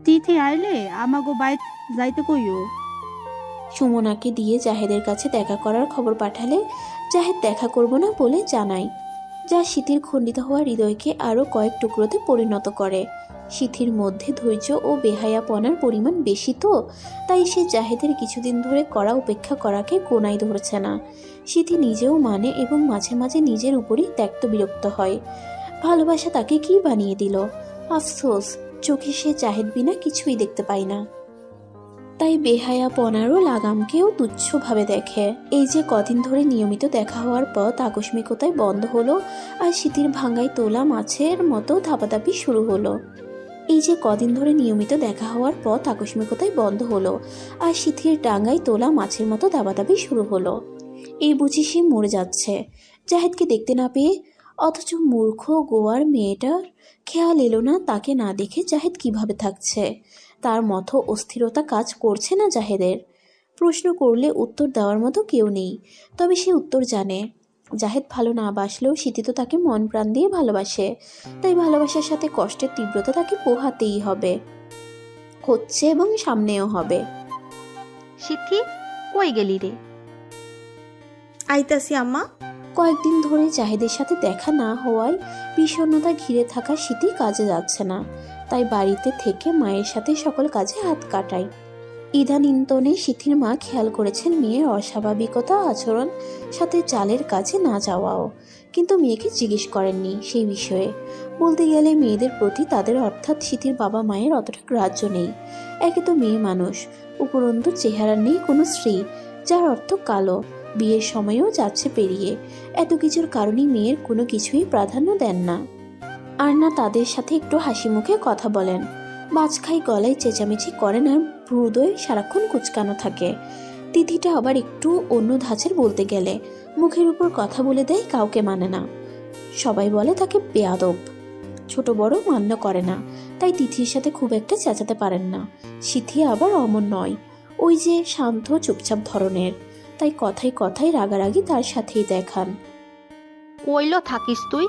তিথি আইলে আমাগো বাইত যাইতে কইও। সুমনাকে দিয়ে জাহেদের কাছে দেখা করার খবর পাঠালে জাহেদ দেখা করব না বলে জানায়, যা শীতের খণ্ডিত হওয়া হৃদয়কে আরও কয়েক টুকরোতে পরিণত করে। শীতের মধ্যে ধৈর্য ও বেহায়াপনার পরিমাণ বেশি, তো তাই সে জাহেদের কিছুদিন ধরে করা উপেক্ষা করাকে কোনায় ধরছে না। শীতি নিজেও মানে এবং মাঝে মাঝে নিজের উপরই ত্যক্ত বিরক্ত হয়। ভালোবাসা তাকে কি বানিয়ে দিল! আফসোস, চোখে সে জাহেদ বিনা কিছুই দেখতে পায় না। তাই বেহায়াপনারও লাগামকেও তুচ্ছভাবে দেখে। এই যে কদিন ধরে নিয়মিত দেখা হওয়ার পথ আকস্মিকতায় বন্ধ হলো, আর শীতের ভাঙ্গায় তোলা মাছের মতো ধাপাধাপি শুরু হলো। এই যে কদিন ধরে নিয়মিত দেখা হওয়ার পথ আকস্মিকতায় বন্ধ হলো, আর শীতের ডাঙ্গায় তোলা মাছের মতো ধাপাধাপি শুরু হলো। এই বুঝি সে মরে যাচ্ছে জাহেদকে দেখতে না পেয়ে। অথচ মূর্খ গোয়ার মেয়েটার খেয়াল এলো না তাকে না দেখে জাহেদ কিভাবে থাকছে। তার মতো অস্থিরতা কাজ করছে না জাহেদের। প্রশ্ন করলে উত্তর দেওয়ার মতো কেউ নেই, তবে সে উত্তর জানে। জাহেদ ভালো না বাসলেও শীতি তো তাকে মন প্রাণ দিয়ে ভালোবাসে, তাই ভালোবাসার সাথে কষ্টের তীব্রতা তাকে পোহাতেই হবে, হচ্ছে এবং সামনেও হবে। সিথি, কই গেলি রে? আইতাছি আম্মা। কয়েকদিন ধরে জাহেদের সাথে দেখা না হওয়ায় বিষণ্ণতা ঘিরে থাকা শীতি কাজে যাচ্ছে না, তাই বাড়িতে থেকে মায়ের সাথে সকল কাজে হাত কাটায়। ইদানিন্তনে শীতির মা খেয়াল করেছেন মেয়ের অস্বাভাবিকতা আচরণ, সাথে চালের কাজে না যাওয়াও, কিন্তু মেয়েকে জিজ্ঞেস করেননি সেই বিষয়ে। বলতে গেলে মেয়েদের প্রতি তাদের অর্থাৎ শীতির বাবা মায়ের অতটা গ্রাহ্য নেই। একে তো মেয়ে মানুষ, উপরন্তু চেহারা নেই কোনো স্ত্রী, যার অর্থ কালো, বিয়ের সময়ও যাচ্ছে পেরিয়ে। এত কিছুর কারণেই মেয়ের কোনো কিছুই প্রাধান্য দেন না, আর না তাদের সাথে একটু হাসি মুখে কথা বলেন। মাঝখাই গলায় চেঁচামেচি করেন আর হৃদয় সারাক্ষণ কুচকানো থাকে। তিথিটা আবার একটু অন্য ধাঁচের বলতে গেলে, মুখের উপর কথা বলে দেয়, কাউকে মানে না। সবাই বলে তাকে বেয়াদব, ছোট বড় মান্য করে না, তাই তিথির সাথে খুব একটা চেঁচাতে পারেন না। সিথি আবার অমন নয়, ওই যে শান্ত চুপচাপ ধরনের, তাই কথায় কথায় রাগারাগি তার সাথেই দেখান। কইলো থাকিস তুই,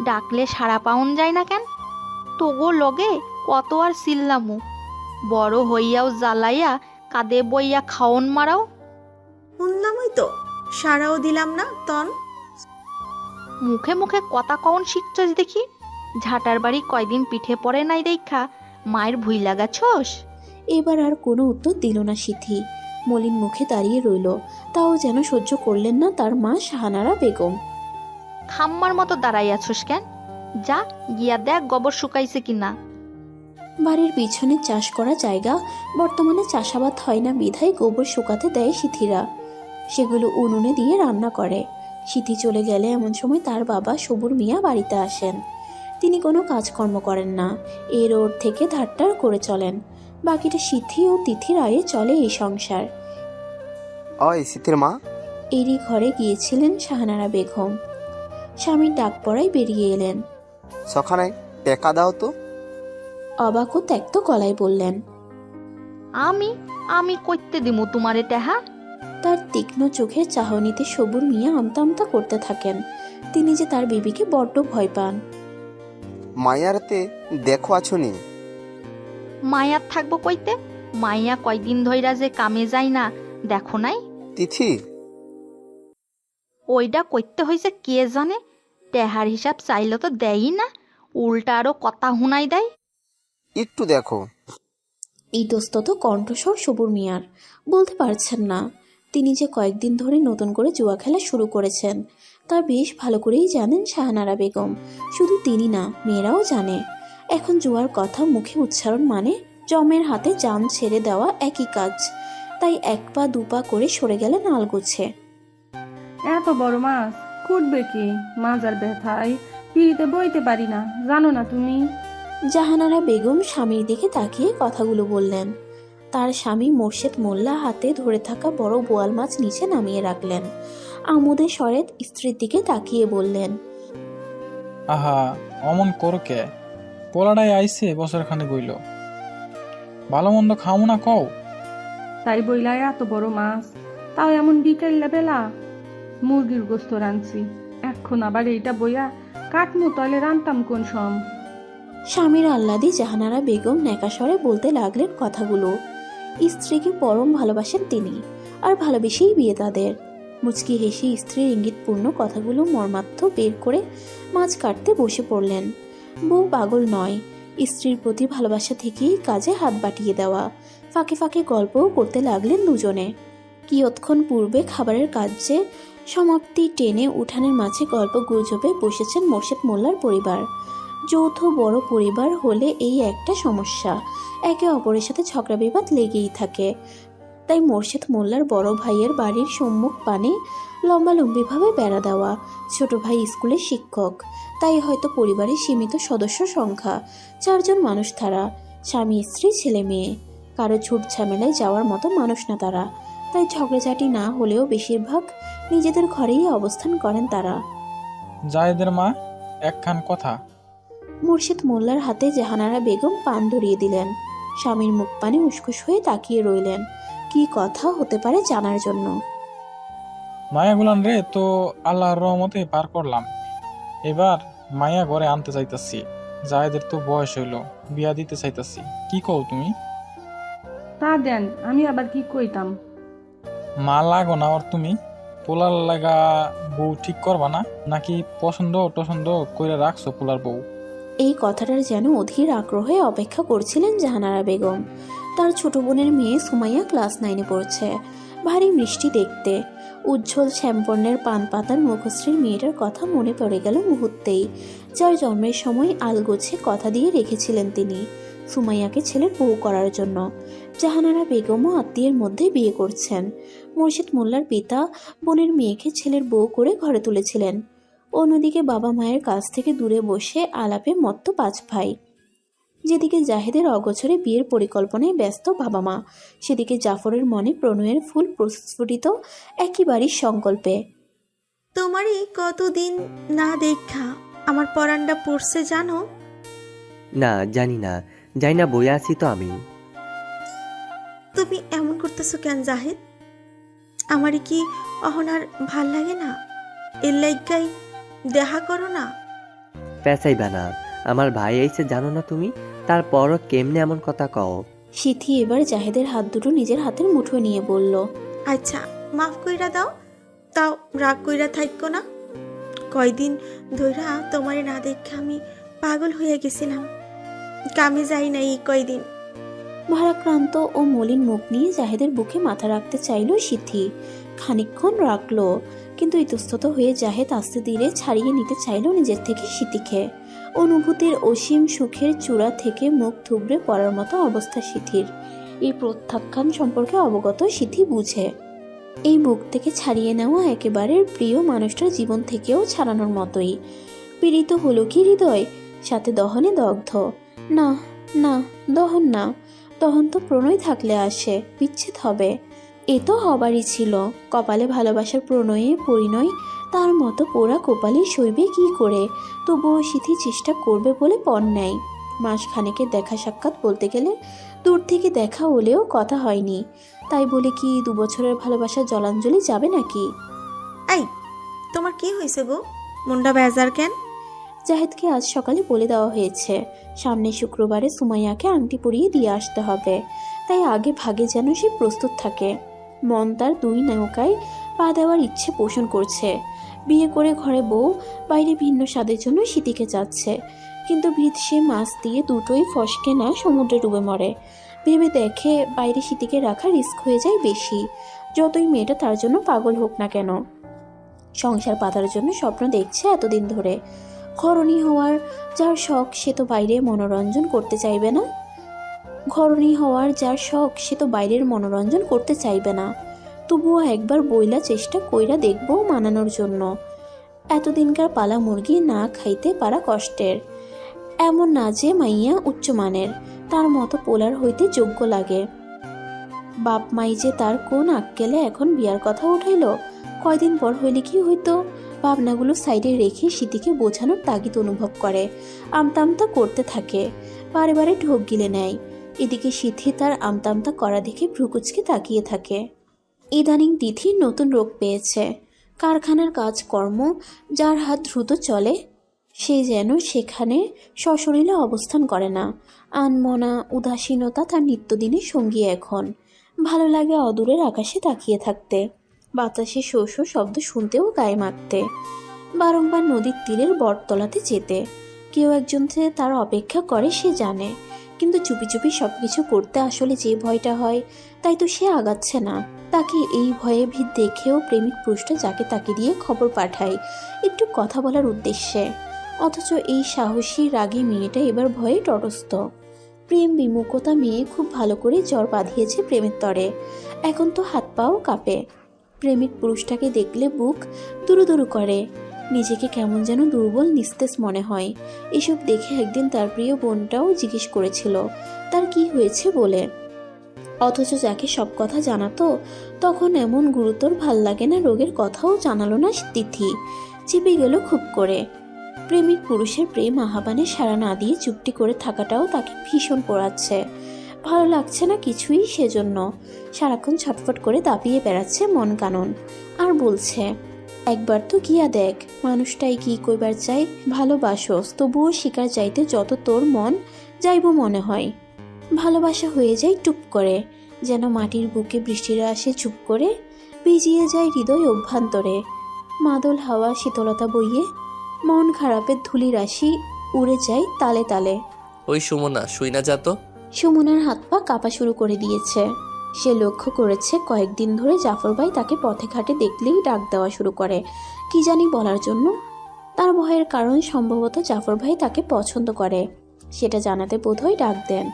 ডাকলে সারা পাউন যায় না কেন? তোগো লগে কত আর চিল্লামু, বড় হইয়াও জ্বালাইয়া কাঁদে বইয়া খাওন মারাও। শুনলামই তো, সারাও দিলাম না তন। মুখে মুখে কথা কন শিখছস দেখি। ঝাটার বাড়ি কয়দিন পিঠে পড়ে নাই দেখা মায়ের ভুই লাগাছস। এবার আর কোনো উত্তর দিল না সিথি, মলিন মুখে দাঁড়িয়ে রইল। তাও যেন সহ্য করলেন না তার মা শাহানারা বেগম। খাম্মার মতো দাঁড়াইয়াছস কেন? যা গিয়া দেখ গোবর শুকাইছে কিনা। বাড়ির পিছনে চাষ করা জায়গা, বর্তমানে চাষাবাদ হয় না বিধায় গোবর শুকাতে দেয় সিথিরা। সেগুলো উনুনে দিয়ে রান্না করে। সিথি চলে গেলে এমন সময় তার বাবা সবুর মিয়া বাড়িতে আসেন। তিনি কোনো কাজকর্ম করেন না, এর ওর থেকে ধারটার করে চলেন। বাকিটা সিথি ও তিথির আয়ে চলে এই সংসার। ওই সিথির মা। এরই ঘরে গিয়েছিলেন শাহানারা বেগম। স্বামীর ডাক পড়ায় বেরিয়ে এলেন। সখানে টেকা দাও তো। অবাক ও ত্যক্ত গলায় বললেন, আমি আমি কইতে দিমু তোমারে টেহা। তার তীক্ষ্ণ চোখের চাহনিতে সবুর মিয়া আমতা আমতা করতে থাকেন। তিনি যে তার বিবিকে বড্ড ভয় পান। মায়ারতে দেখো আছনি। মায়ার থাকবো কইতে, মাইয়া কয়দিন ধইরা যে কামে যায় না দেখো নাই? তিথি ওইটা কইতে হইছে কে জানে, টেহার হিসাব চাইলে তো দেয়ই না, উল্টা আরো কথা হুনাই দেয়। একটু দেখো। ইতস্তত কণ্ঠস্বর সবুর মিয়ার, বলতে পারছেন না। তিনি যে কয়েকদিন ধরে নতুন করে জুয়া খেলা শুরু করেছেন তা বেশ ভালো করেই জানেন শাহানারা বেগম। শুধু তিনি না, মেয়েরাও জানে। এখন জুয়ার কথা মুখে উচ্চারণ মানে জমের হাতে জান ছেড়ে দেওয়া একই কাজ। তাই এক পা দুপা করে সরে গেলেন আলগোছে। এত বড় মাছ কুটবে কি? মাজার ব্যথায় পিড়িতে বইতে পারি না, জানো না তুমি? জাহানারা বেগম স্বামীর দিকে তাকিয়ে কথাগুলো বললেন। তার স্বামী মোর্শেদ মোল্লা হাতে ধরে থাকা বড় বোয়াল মাছ নিচে নামিয়ে রাখলেন। আমোদে শরেত স্ত্রীর দিকে তাকিয়ে বললেন, আহা অমন করো কে? পোলাডাই আইছে বছর খানে গইল, ভালো মন্দ খাও না কও। তাই বইলায় এত বড় মাছ, তাও এমন বিকেল্লা বেলা। মুরগির গোস্ত রাঁধছি, এখন আবার এইটা বইয়া কাটমু, তাহলে রান্তাম কোন সম। স্বামীর আহ্লাদে জাহানারা বেগম ন্যাকাস্বরে বলতে লাগলেন কথাগুলো। স্ত্রীকে পরম ভালোবাসেন তিনি, আর ভালোবেসেই বিয়ে তাদের। মুচকি হেসে স্ত্রীর ইঙ্গিতপূর্ণ কথাগুলো মর্মার্থ বের করে মাছ কাটতে বসে পড়লেন। বউ পাগল নয়, স্ত্রীর প্রতি ভালোবাসা থেকেই কাজে হাত বাটিয়ে দেওয়া। ফাঁকে ফাঁকে গল্পও করতে লাগলেন দুজনে। কিয়ৎক্ষণ পূর্বে খাবারের কাজে সমাপ্তি টেনে উঠানের মাঝে গল্প গুজবে বসেছেন মোর্শেদ মোল্লার পরিবার। যৌথ বড় পরিবার হলে এই একটা সমস্যা, একে অপরের সাথে ঝগড়া বিবাদ লেগেই থাকে। তাই মোর্শেদ মোল্লার বড় ভাইয়ের বাড়ির সম্মুখ পানে লম্বালম্বিভাবে বেড়া দেওয়া। ছোট ভাই স্কুলের শিক্ষক, তাই হয়তো পরিবারের সীমিত সদস্য সংখ্যা 4 জন মানুষ তারা, স্বামী স্ত্রী ছেলে মেয়ে। কারো ঝুট ঝামেলায় যাওয়ার মতো মানুষ না তারা, তাই ঝগড়াঝাটি না হলেও বেশিরভাগ নিজেদের ঘরেই অবস্থান করেন তারা। জায়েদের মা, একখান কথা। মুর্শিদ মোল্লার হাতে জাহানারা বেগম পান ধরিয়ে দিলেন। স্বামীর মুখ পানে উস্কুস হয়ে তাকিয়ে রইলেন, কি কথা হতে পারে জানার জন্য। মায়াগুলান রে তো আল্লাহর রহমতে পার করলাম। এবার মায়া ঘরে আনতে চাইতাছি। জায়েদের তো বয়স হইল, বিয়া দিতে চাইতাছি। কি কও তুমি? তা দেন, আমি আবার কি কইতাম। মা লাগো না ওর তুমি? পোলার লাগা বউ ঠিক করবা না, নাকি পছন্দ টছন্দ কইরা রাখছো পোলার বউ? এই কথাটার যেন অধীর আগ্রহে অপেক্ষা করছিলেন জাহানারা বেগম। তার ছোট বোনের মেয়ে সুমাইয়া ক্লাস 9-এ পড়ছে, ভারী মিষ্টি দেখতে। উজ্জ্বল শ্যামবর্ণের পান পাতার মুখশ্রীর মেয়েটার কথা মনে পড়ে গেল মুহূর্তেই, যার জন্মের সময় আলগোছে কথা দিয়ে রেখেছিলেন তিনি সুমাইয়াকে ছেলের বউ করার জন্য। জাহানারা বেগমও আত্মীয়ের মধ্যে বিয়ে করছেন। মুর্শিদ মোল্লার পিতা বোনের মেয়েকে ছেলের বউ করে ঘরে তুলেছিলেন। অন্যদিকে বাবা মায়ের কাছ থেকে দূরে বসে আলাপে মত্ত 5 ভাই। যেদিকে জাহেদের অগোচরে বিয়ের পরিকল্পনায় ব্যস্ত বাবা মা, সেদিকে জাফরের মনে প্রণয়ের ফুল প্রস্ফুটিত একেবারেই সংকল্পে। তোমারই কতদিন না দেখা আমার পরানটা পড়ছে জানো। না, জানি না বই আছি তো আমি। তুমি এমন করতেছো কেন জাহেদ? আমারই কি অহনার ভাল লাগে না? এর লাইগাই দেখা করো না। পেঁচাইবা না, আমার ভাই আইছে জানো না তুমি? তারপরও কেমনে এমন কথা কও? সিথি এবার জাহেদের হাত দুটো নিজের হাতের মুঠোয় নিয়ে বলল, আচ্ছা মাফ কইরা দাও, তাও রাগ কইরা থাইকো না। কয়দিন ধইরা তোমারে না দেখে আমি পাগল হয়ে গেছিলাম। কামে যাই নাই এই কয়দিন। ভারাক্রান্ত ও মলিন মুখ নিয়ে জাহেদের বুকে মাথা রাখতে চাইল সিথি। খানিকক্ষণ রাখলো, কিন্তু ইতস্তত হয়ে জাহেদ আস্তে ধীরে ছাড়িয়ে নিতে চাইল নিজের থেকে সিথিকে। অনুভূতির অসীম সুখের চূড়া থেকে মুখ থুবড়ে পড়ার মতো অবস্থা সিথির। এই প্রত্যাখ্যান সম্পর্কে অবগত সিথি বুঝে। এই বুক থেকে ছাড়িয়ে নেওয়া একেবারে প্রিয় মানুষটার জীবন থেকেও ছাড়ানোর মতোই। পীড়িত হলো কি হৃদয়, সাথে দহনে দগ্ধ। না না, দহন না, দহন তো প্রণয় থাকলে আসে, বিচ্ছেদ হবে। এ তো হবারই ছিল। কপালে ভালোবাসার প্রণয়ে পরিণয় তার মতো পোড়া কপালে সইবে কি করে? তবুও সিথি চেষ্টা করবে বলে পণ নেয়। মাসখানেকের দেখা সাক্ষাৎ বলতে গেলে দূর থেকে দেখা হলেও কথা হয়নি, তাই বলে কি 2 বছরের ভালোবাসা জলাঞ্জলি যাবে নাকি? এই তোমার কি হয়েছে গো, মনটা বেজার কেন? জাহেদকে আজ সকালে বলে দেওয়া হয়েছে সামনে শুক্রবারে সুমাইয়াকে আংটি পরিয়ে দিয়ে আসতে হবে, তাই আগে ভাগে যেন সে প্রস্তুত থাকে। মন তার 2 নৌকায় পা দেওয়ার ইচ্ছে পোষণ করছে। বিয়ে করে ঘরে বউ, বাইরে ভিন্ন স্বাদের জন্য সিথিকে যাচ্ছে, কিন্তু ভিত সে মাছ দিয়ে দুটোই ফসকে না সমুদ্রে ডুবে মরে। ভেবে দেখে বাইরে সিথিকে রাখা রিস্ক হয়ে যায় বেশি, যতই মেয়েটা তার জন্য পাগল হোক না কেন। সংসার পাতার জন্য স্বপ্ন দেখছে এতদিন ধরে। ঘরণী হওয়ার যার শখ সে তো বাইরে মনোরঞ্জন করতে চাইবে না। ঘরণী হওয়ার যার শখ সে তো বাইরের মনোরঞ্জন করতে চাইবে না। তবুও একবার বইলা চেষ্টা কইরা দেখবো মানানোর জন্য। এতদিনকার পালা মুরগি না খাইতে পারা কষ্টের। এমন না যে মাইয়া উচ্চমানের, তার মতো পোলার হইতে যোগ্য লাগে। বাপ মাই যে তার কোন আক্কেলে এখন বিয়ার কথা উঠাইল। কয়দিন পর হইলে কি হইতো? ভাবনাগুলো সাইডে রেখে সিথিকে বোঝানোর তাগিদ অনুভব করে। আমতা আমতা করতে থাকে, বারে বারে ঢোক গিলে নেয়। এদিকে সিথি তার আমতা আমতা করা দেখে ভ্রুকুচকে তাকিয়ে থাকে। ইদানিং তিথির নতুন রোগ পেয়েছে। কারখানার কাজকর্ম যার হাত দ্রুত চলে, সে যেন সেখানে সশরীরে অবস্থান করে না। আনমনা উদাসীনতা তার নিত্যদিনের সঙ্গী এখন। ভালো লাগে অদূরের আকাশে তাকিয়ে থাকতে, বাতাসে শো শো শব্দ শুনতেও গায়ে মাখতে, বারংবার নদীর তীরের বটতলাতে যেতে। কেউ একজন যে তার অপেক্ষা করে সে জানে, কিন্তু চুপি চুপি সব কিছু করতে আসলে যে ভয়টা হয়, তাই তো সে আগাচ্ছে না। তাকে এই ভয়ে ভিড় দেখেও প্রেমিক পুরুষটা যাকে তাকে দিয়ে খবর পাঠায় একটু কথা বলার উদ্দেশ্যে, অথচ এই সাহসী রাগী মেয়েটা এবার ভয়ে তটস্থ। প্রেম বিমুখতা মেয়ে খুব ভালো করে জ্বর বাঁধিয়েছে প্রেমের তরে, এখন তো হাত পাও কাঁপে। প্রেমিক পুরুষটাকে দেখলে বুক দুরু করে, নিজেকে কেমন যেন দুর্বল নিস্তেজ মনে হয়। এসব দেখে একদিন তার প্রিয় বোনটাও জিজ্ঞেস করেছিল তার কি হয়েছে বলে, অথচ যাকে সব কথা জানাতো তখন এমন গুরুতর ভাল লাগে না রোগের কথাও জানালো না তিথি, চেপে গেল খুব করে। প্রেমিক পুরুষের প্রেম আহ্বানে সাড়া না দিয়ে চুপটি করে থাকাটাও তাকে ভীষণ পোড়াচ্ছে। ভালো লাগছে না কিছুই, সেজন্য সারাক্ষণ ছটফট করে দাপিয়ে বেড়াচ্ছে মন কানন, আর বলছে একবার তো গিয়া দেখ, মানুষটাই কি কইবার চাই, ভালোবাসোস তবুও শিকার চাইতে যত তোর মন যাইব মনে হয়। ভালোবাসা হয়ে যায় টুপ করে, যেন মাটির বুকে বৃষ্টিরা আসে চুপ করে, ভিজিয়ে যায় হৃদয় অভ্যন্তরে। মাদল হাওয়া শীতলতা বইয়ে মন খারাপের ধুলি রাশি উড়ে যায় তালে তালে। ওই সুমনা শুই না যা তো। সুমনার হাত পা কাঁপা শুরু করে দিয়েছে। সে লক্ষ্য করেছে কয়েকদিন ধরে জাফর ভাই তাকে পথে ঘাটে দেখলেই ডাক দেওয়া শুরু করে, কি জানি বলার জন্য। তার ভয়ের কারণ সম্ভবত জাফর ভাই তাকে পছন্দ করে, সেটা জানাতে বোধহয় ডাক দেন।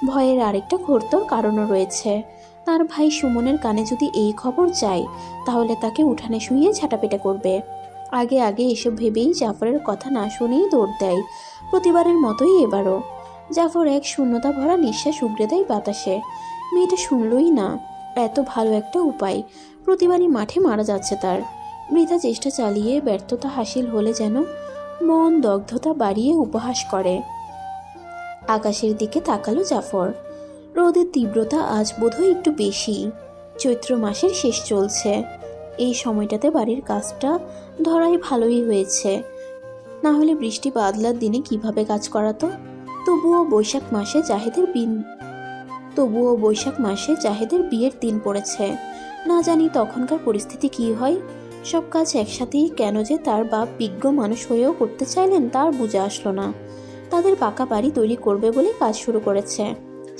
ভয়ের আরেকটা ঘোরতর কারণও রয়েছে। তার ভাই সুমনের কানে যদি এই খবর যায়, তাহলে তাকে উঠানে শুয়ে ঝাঁটাপেটা করবে। আগে আগে এসব ভেবেই জাফরের কথা না শুনেই দৌড় দেয়, প্রতিবারের মতোই এবারও। জাফর এক শূন্যতা ভরা নিঃশ্বাস উগড়ে দেয় বাতাসে। মেয়েটা শুনলই না, এত ভালো একটা উপায় প্রতিবারই মাঠে মারা যাচ্ছে তার। বৃথা চেষ্টা চালিয়ে ব্যর্থতা হাসিল হলে যেন মন দগ্ধতা বাড়িয়ে উপহাস করে। আকাশের দিকে তাকালো জাফর। রোদের তীব্রতা আজ বোধহয় একটু বেশি। চৈত্র মাসের শেষ চলছে, এই সময়টাতে বাড়ির কাজটা ধরাই ভালোই হয়েছে, না হলে বৃষ্টি বাদলার দিনে কিভাবে কাজ করাতো। তবুও বৈশাখ মাসে জাহেদের বিয়ের দিন পড়েছে। না জানি তখনকার পরিস্থিতি কি হয়। সব কাজ একসাথেই কেন যে তার বাপ বিজ্ঞ মানুষ হয়েও করতে চাইলেন তার বুঝে আসলো না। তাদের পাকা বাড়ি তৈরি করবে বলে কাজ শুরু করেছে,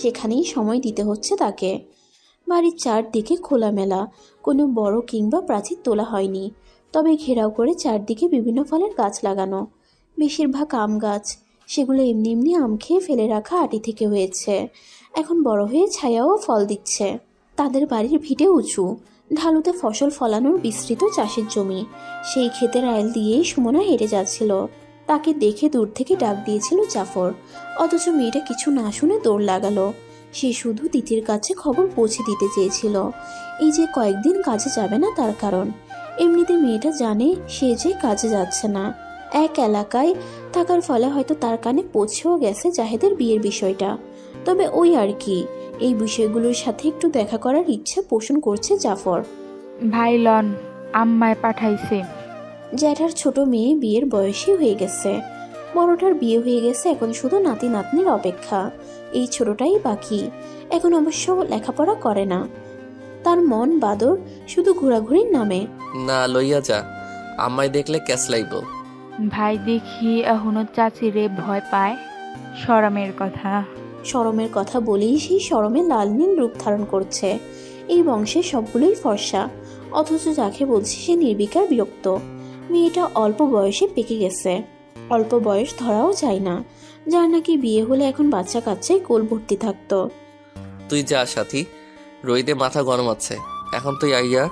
সেখানেই সময় দিতে হচ্ছে তাকে। বাড়ির চারদিকে খোলামেলা, কোনো বড় কিংবা প্রাচীর তোলা হয়নি, তবে ঘেরাও করে চারদিকে বিভিন্ন ফলের গাছ লাগানো, বেশিরভাগ আম গাছ। সেগুলো এমনি এমনি আম খেয়ে ফেলে রাখা আটি থেকে হয়েছে, এখন বড় হয়ে ছায়াও ফল দিচ্ছে। তাদের বাড়ির ভিটে উঁচু, ঢালুতে ফসল ফলানোর বিস্তৃত চাষের জমি। সেই ক্ষেতের আইল দিয়েই সুমনা হেঁটে যাচ্ছিল। তাকে দেখে দূর থেকে ডাক দিয়েছিল জাফর, অথচ মেয়েটা কিছু না শুনে দৌড় লাগালো। সে শুধু তিথির কাছে খবর পৌঁছে দিতে চেয়েছিল, এই যে কয়েকদিন কাজে যাবে না তার কারণ। এমনিতে মেয়েটা জানে সে যে কাজে যাচ্ছে না। এক এলাকায় থাকার ফলে হয়তো তার কানে পৌঁছেও গেছে জাহেদের বিয়ের বিষয়টা, তবে ওই আর কি, এই বিষয়গুলোর সাথে একটু দেখা করার ইচ্ছে পোষণ করছে জাফর। ভাই লন আম্মায় পাঠাইছে। জ্যাঠার ছোট মেয়ে বিয়ের বয়সী হয়ে গেছে, বড়টার বিয়ে হয়ে গেছে, এখন শুধু নাতি নাতনির অপেক্ষা। এই ছোটটাই বাকি, এখন অবশ্য লেখাপড়া করে না। তার মন বাদর শুধু ঘোরাঘুরির নামে। না লইয়া যা, আমায় দেখলে ক্যাস লাইব। ভাই দেখি এখনো চাচিরে ভয় পায়। শরমের কথা বলেই সেই শরমে লাল নীল রূপ ধারণ করছে। এই বংশের সবগুলোই ফর্সা, অথচ যাকে বলছে সে নির্বিকার বিরক্ত। মেয়েটা অল্প বয়সে পেকে গেছে, অল্প বয়স ধরাও যায় না, যার নাকি বিয়ে হলে এখন বাচ্চা কাচ্চাই কোল ভর্তি থাকতো। তুই যা সাথী, রইদে মাথা গরম আছে, এখন তুই আইয়া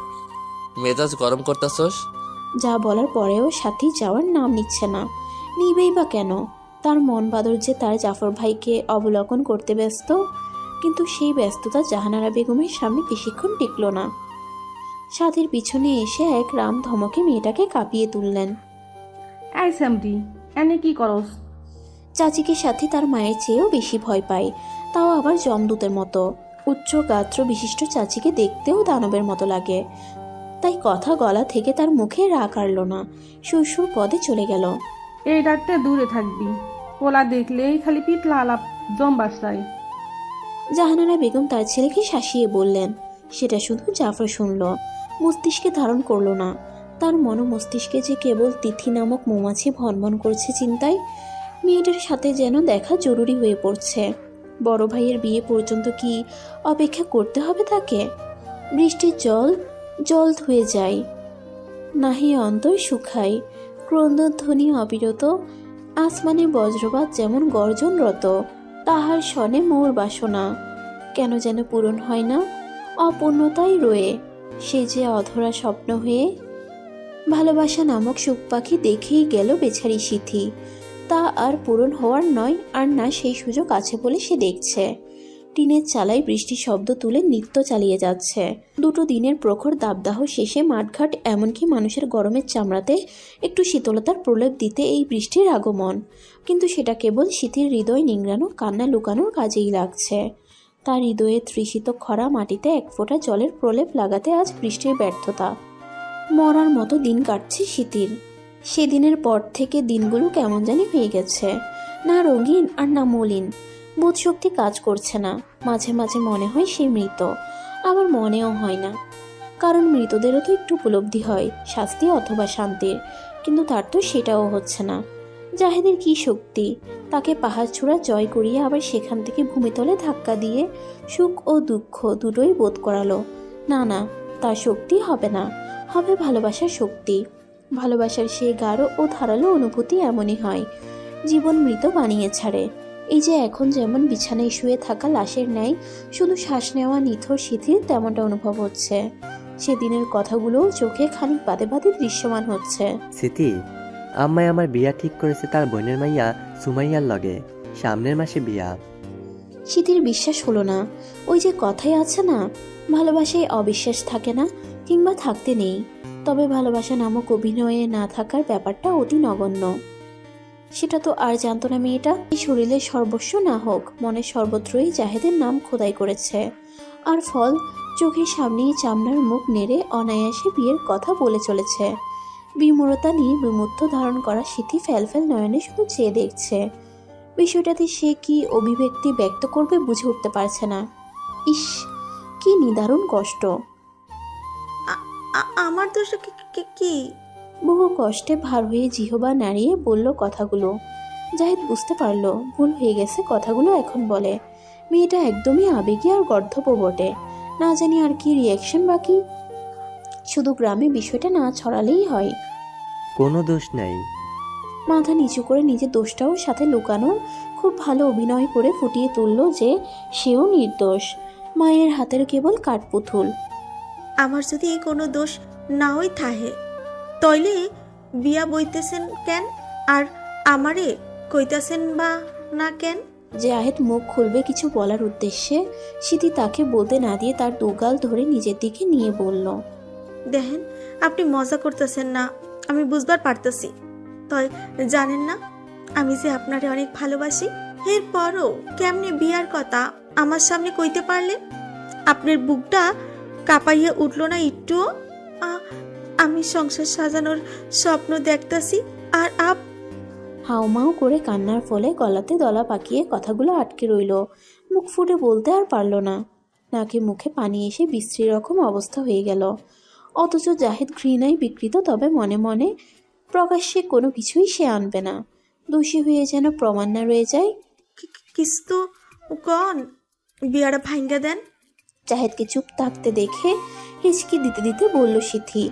মেজাজ গরম করতাছস। যা বলার পরেও সাথী যাওয়ার নাম নিচ্ছে না। নিবেই বা কেন? তার মন বাদর যে তার জাফর ভাইকে অবলোকন করতে ব্যস্ত, কিন্তু সেই ব্যস্ততা জাহানারা বেগমের সামনে বেশিক্ষণ টিকল না। সাথীর পিছনে এসে এক রাম ধমকে মেয়েটাকে কাঁপিয়ে তুললেন। এই স্যামরি, এনে কি করস? চাচিকে সাথী তার মায়ের চেয়েও বেশি ভয় পায়। তাও আবার জমদূতের মতো। উচ্চ গাত্র বিশিষ্ট চাচিকে দেখতেও দানবের মতো লাগে। তাই কথা গলা থেকে তার মুখে রাগ আড়ল না, সুরসুর পদে চলে গেল। এই ডাকতে দূরে থাকবি, ওলা দেখলেই খালি পিটলা আলাপ জম্বাস চাই। জাহানারা বেগম তার ছেলেকে শাসিয়ে বললেন। সেটা শুধু জাফর শুনল, মস্তিষ্কে ধারণ করল না। তার মস্তিষ্কে যে কেবল তিথি নামক মৌমাছি ভনভন করছে চিন্তায়। মেয়েটার সাথে যেন দেখা জরুরি হয়ে পড়ছে। বড় ভাইয়ের বিয়ে পর্যন্ত কি অপেক্ষা করতে হবে তাকে? বৃষ্টির জল হয়ে যায়, নাহি অন্তর শুকায়। ক্রন্দধ্বনি অবিরত, আসমানে বজ্রপাত যেমন গর্জনরত। তাহার শনে মোর বাসনা কেন যেন পূরণ হয় না, অপূর্ণতাই রয়ে। সে যে অধরা স্বপ্ন হয়ে। ভালোবাসা নামক সুখ পাখি দেখেই গেল বেচারি সিথি। তা আর পূরণ হওয়ার নয়, আর না সেই সুযোগ আছে বলে সে দেখছে। টিনের চালায় বৃষ্টির শব্দ তুলে নৃত্য চালিয়ে যাচ্ছে। দুটো দিনের প্রখর দাবদাহ শেষে মাঠঘাট এমনকি মানুষের গরমের চামড়াতে একটু শীতলতার প্রলেপ দিতে এই বৃষ্টির আগমন। কিন্তু সেটা কেবল সিথির হৃদয় নিংড়ানো, কান্না লুকানোর কাজেই লাগছে। তার হৃদয়ে তৃষিত খরা মাটিতে এক ফোঁটা জলের প্রলেপ লাগাতে আজ বৃষ্টির ব্যর্থতা। মরার মতো দিন কাটছে সিথির। সেদিনের পর থেকে দিনগুলো কেমন জানি হয়ে গেছে, না রঙিন আর না মলিন। বোধশক্তি কাজ করছে না। মাঝে মাঝে মনে হয় সে মৃত, আবার মনেও হয় না। কারণ মৃতদেরও তো একটু উপলব্ধি হয় শাস্তি অথবা শান্তির, কিন্তু তার তো সেটাও হচ্ছে না। জাহেদের কি শক্তি তাকে পাহাড় ছোড়া জয় করিয়ে আবার সেখান থেকে ভূমিতলে ধাক্কা দিয়ে সুখ ও দুঃখ দুটোই বোধ করালো। না না, তার শক্তি হবে না, হবে ভালোবাসার শক্তি। ভালোবাসার সে গাঢ় ও ধারালো অনুভূতি এমনই হয়, জীবন মৃত বানিয়ে ছাড়ে। এই যে এখন যেমন বিছানায় শুয়ে থাকা লাশের ন্যায় শুধু শ্বাস নেওয়া নিথর শিথিল, তেমনটা অনুভব হচ্ছে। সেদিনের কথাগুলো চোখে খানিক বাদে বাদে দৃশ্যমান হচ্ছে। স্মৃতি, আম্মাই আমার বিয়া ঠিক করেছে তার বোনের মাইয়া সুমাইয়ার লগে। সামনের মাসে বিয়া। শীতের বিশ্বাস হলো না। ওই যে কথাই আছে না, ভালোবাসায় অবিশ্বাস থাকে না, কিংবা থাকতে নেই। তবে ভালোবাসা নামক অভিনয়ে না থাকার ব্যাপারটা অতি নগণ্য। সেটা তো আর জানতো না মেয়েটা। এই শরীরের সর্বস্ব না হোক, মনের সর্বত্রই জাহেদের নাম খোদাই করেছে। আর ফল চোখের সামনেই চামড়ার মুখ নেড়ে অনায়াসে বিয়ের কথা বলে চলেছে। বিমূঢ়তা নিয়ে বিমূর্ত ধারণ করা সিথি ফ্যালফ্যাল নয়নে শুধু চেয়ে দেখছে। বিষয়টাতে সে কি অভিব্যক্তি ব্যক্ত করবে বুঝে উঠতে পারছে না। ইস, কি নিদারুণ কষ্ট। আমার দোষ কি? বহু কষ্টে ভার হয়ে জিহবা নাড়িয়ে বলল কথাগুলো। জাহিদ বুঝতে পারল ভুল হয়ে গেছে, কথাগুলো এখন বলে। মেয়েটা একদমই আবেগী আর গর্ধব বটে। না জানি আর কি রিয়াকশন বাকি। শুধু গ্রামে বিষয়টা না ছড়ালেই হয়। কোনো দোষ নাই। মাথা নিচু করে নিজের দোষটাও সাথে লুকানোর খুব ভালো অভিনয় করে ফুটিয়ে তুলল যে সেও নির্দোষ, মায়ের হাতের কেবল কাঠপুতুল। আমার যদি কোনো দোষ নাওই থাহে তইলে বিয়া বইতেছেন কেন, আর আমারে কইতাছেন বা না কেন? জাহেদ মুখ খুলবে কিছু বলার উদ্দেশ্যে সিথি তাকে বলতে না দিয়ে তার দুগাল ধরে নিজের দিকে নিয়ে বলল, দেখেন আপনি মজা করতেছেন না, আমি বুঝবার পারতেছি। তাই জানেন না আমি যে আপনারে অনেক ভালোবাসি। এরপরও কেমনে বিয়ার কথা আমার সামনে কইতে পারলেন? আপনার বুকটা কাঁপাইয়া উঠলো না একটুও? আমি সংসার সাজানোর স্বপ্ন দেখতাছি, আর হাউমাউ করে কান্নার ফলে গলাতে দলা পাকিয়ে কথাগুলো আটকে রইল। মুখ ফুটে বলতে আর পারল না। নাকে মুখে পানি এসে বিশ্রী রকম অবস্থা হয়ে গেল। অথচ জাহেদ ঘৃণায় বিকৃত, তবে মনে মনে প্রকাশ্যে কোনো কিছুই সে আনবে না। দোষী হয়ে যেন প্রমাণ না রয়ে যায়। কিস্তু কন বিয়াটা ভাঙ্গা দেন। জাহেদকে চুপ থাকতে দেখে হিচকি দিতে দিতে বলল সিথি।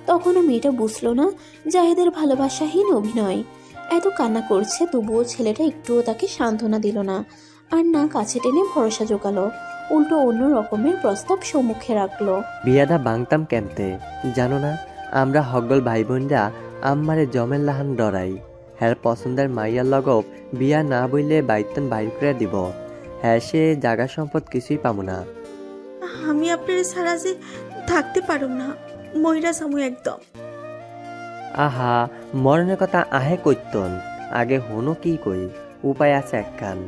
তখনও মেয়েটা বুঝল না জাহেদের ভালোবাসাহীন অভিনয়। এত কান্না করছে তবুও ছেলেটা একটুও তাকে সান্ত্বনা দিল না, আর না কাছে টেনে ভরসা জোগালো। উল্টো অন্য রকমের প্রস্তাব সম্মুখে রাখলো। বিয়াটা বাংতাম কেমতে জানো না? আমরা হগল ভাই বোনরা আম্মারে জমের লাহান ডরাই। হ্যার পছন্দের মাইয়ার লগও বিয়া না বইলে বাইতন বাইর করে দিব। হ্যাঁ, সে জাগা সম্পদ কিছুই পাবো না। আমি আপনার ছাড়া যে থাকতে পারুম না, মহিলা সামু একদম। আহা, মরণের কথা আহে কইতন, আগে হনো কি কই, উপায় আছে একখান।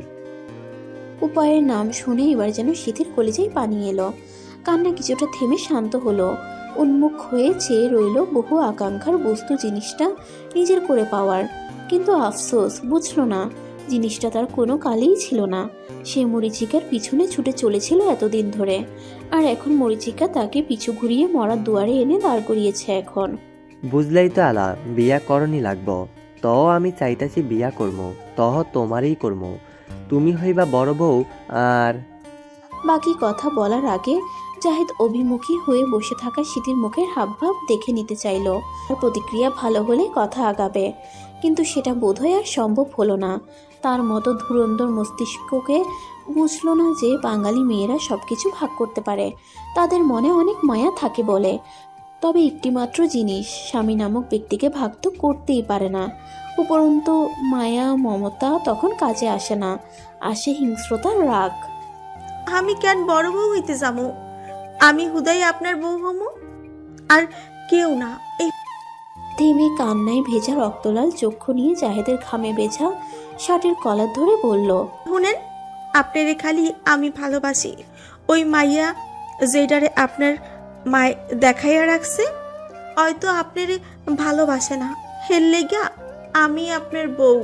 উপায়ের নাম শুনে এবার যেন শীতের কলেজেই পানি এলো। কান্না কিছুটা থেমে শান্ত হলো। উন্মুখ হয়ে চেয়ে রইল বহু আকাঙ্ক্ষার বস্তু জিনিসটা নিজের করে পাওয়ার। কিন্তু আফসোস, বুঝলো না জিনিসটা তার কোনো কালেই ছিল না। সে মরিচিকার পিছনে ছুটে চলেছিল এতদিন ধরে, আর এখন মরিচিকা তাকে পিছু ঘুরিয়ে মরার দুয়ারে এনে দাঁড় করিয়েছে। এখন বুঝলেই তো আলা, বিয়া করণই লাগবো। তহ আমি চাইতাছি বিয়া করবো, তহ তোমারই করবো। তুমি হইবা বড় বউ। আর বাকি কথা বলার আগে জাহিদ অভিমুখী হয়ে বসে থাকা শীতের মুখের হাবভাব দেখে নিতে চাইল। তার প্রতিক্রিয়া ভালো হলে কথা আগাবে, কিন্তু সেটা বোধহয় আর সম্ভব হলো না। তার মতো ধুরন্ধর মস্তিষ্ককে বুঝলো না যে বাঙালি মেয়েরা সবকিছু ভাগ করতে পারে, তাদের মনে অনেক মায়া থাকে বলে। তবে একটিমাত্র জিনিস স্বামী নামক ব্যক্তিকে ভাগ তো করতেই পারে না। উপরন্তু মায়া মমতা তখন কাজে আসে না, আসে হিংস্রতার রাগ। আমি কেন বড় বউ হইতে যাবো? আমি হুদাই আপনার বউ হমু, আর কেউ না। এই থেমে কান্নায় ভেজা রক্তলাল চক্ষু নিয়ে জাহেদের ঘামে ভেজা শার্টের কলার ধরে বলল, শুনেন, আপনারে খালি আমি ভালোবাসি। ওই মাইয়া যেটারে আপনার মায় দেখাইয়া রাখছে, হয়তো আপনারে ভালোবাসে না। হের লেগা আমি আপনার বউ,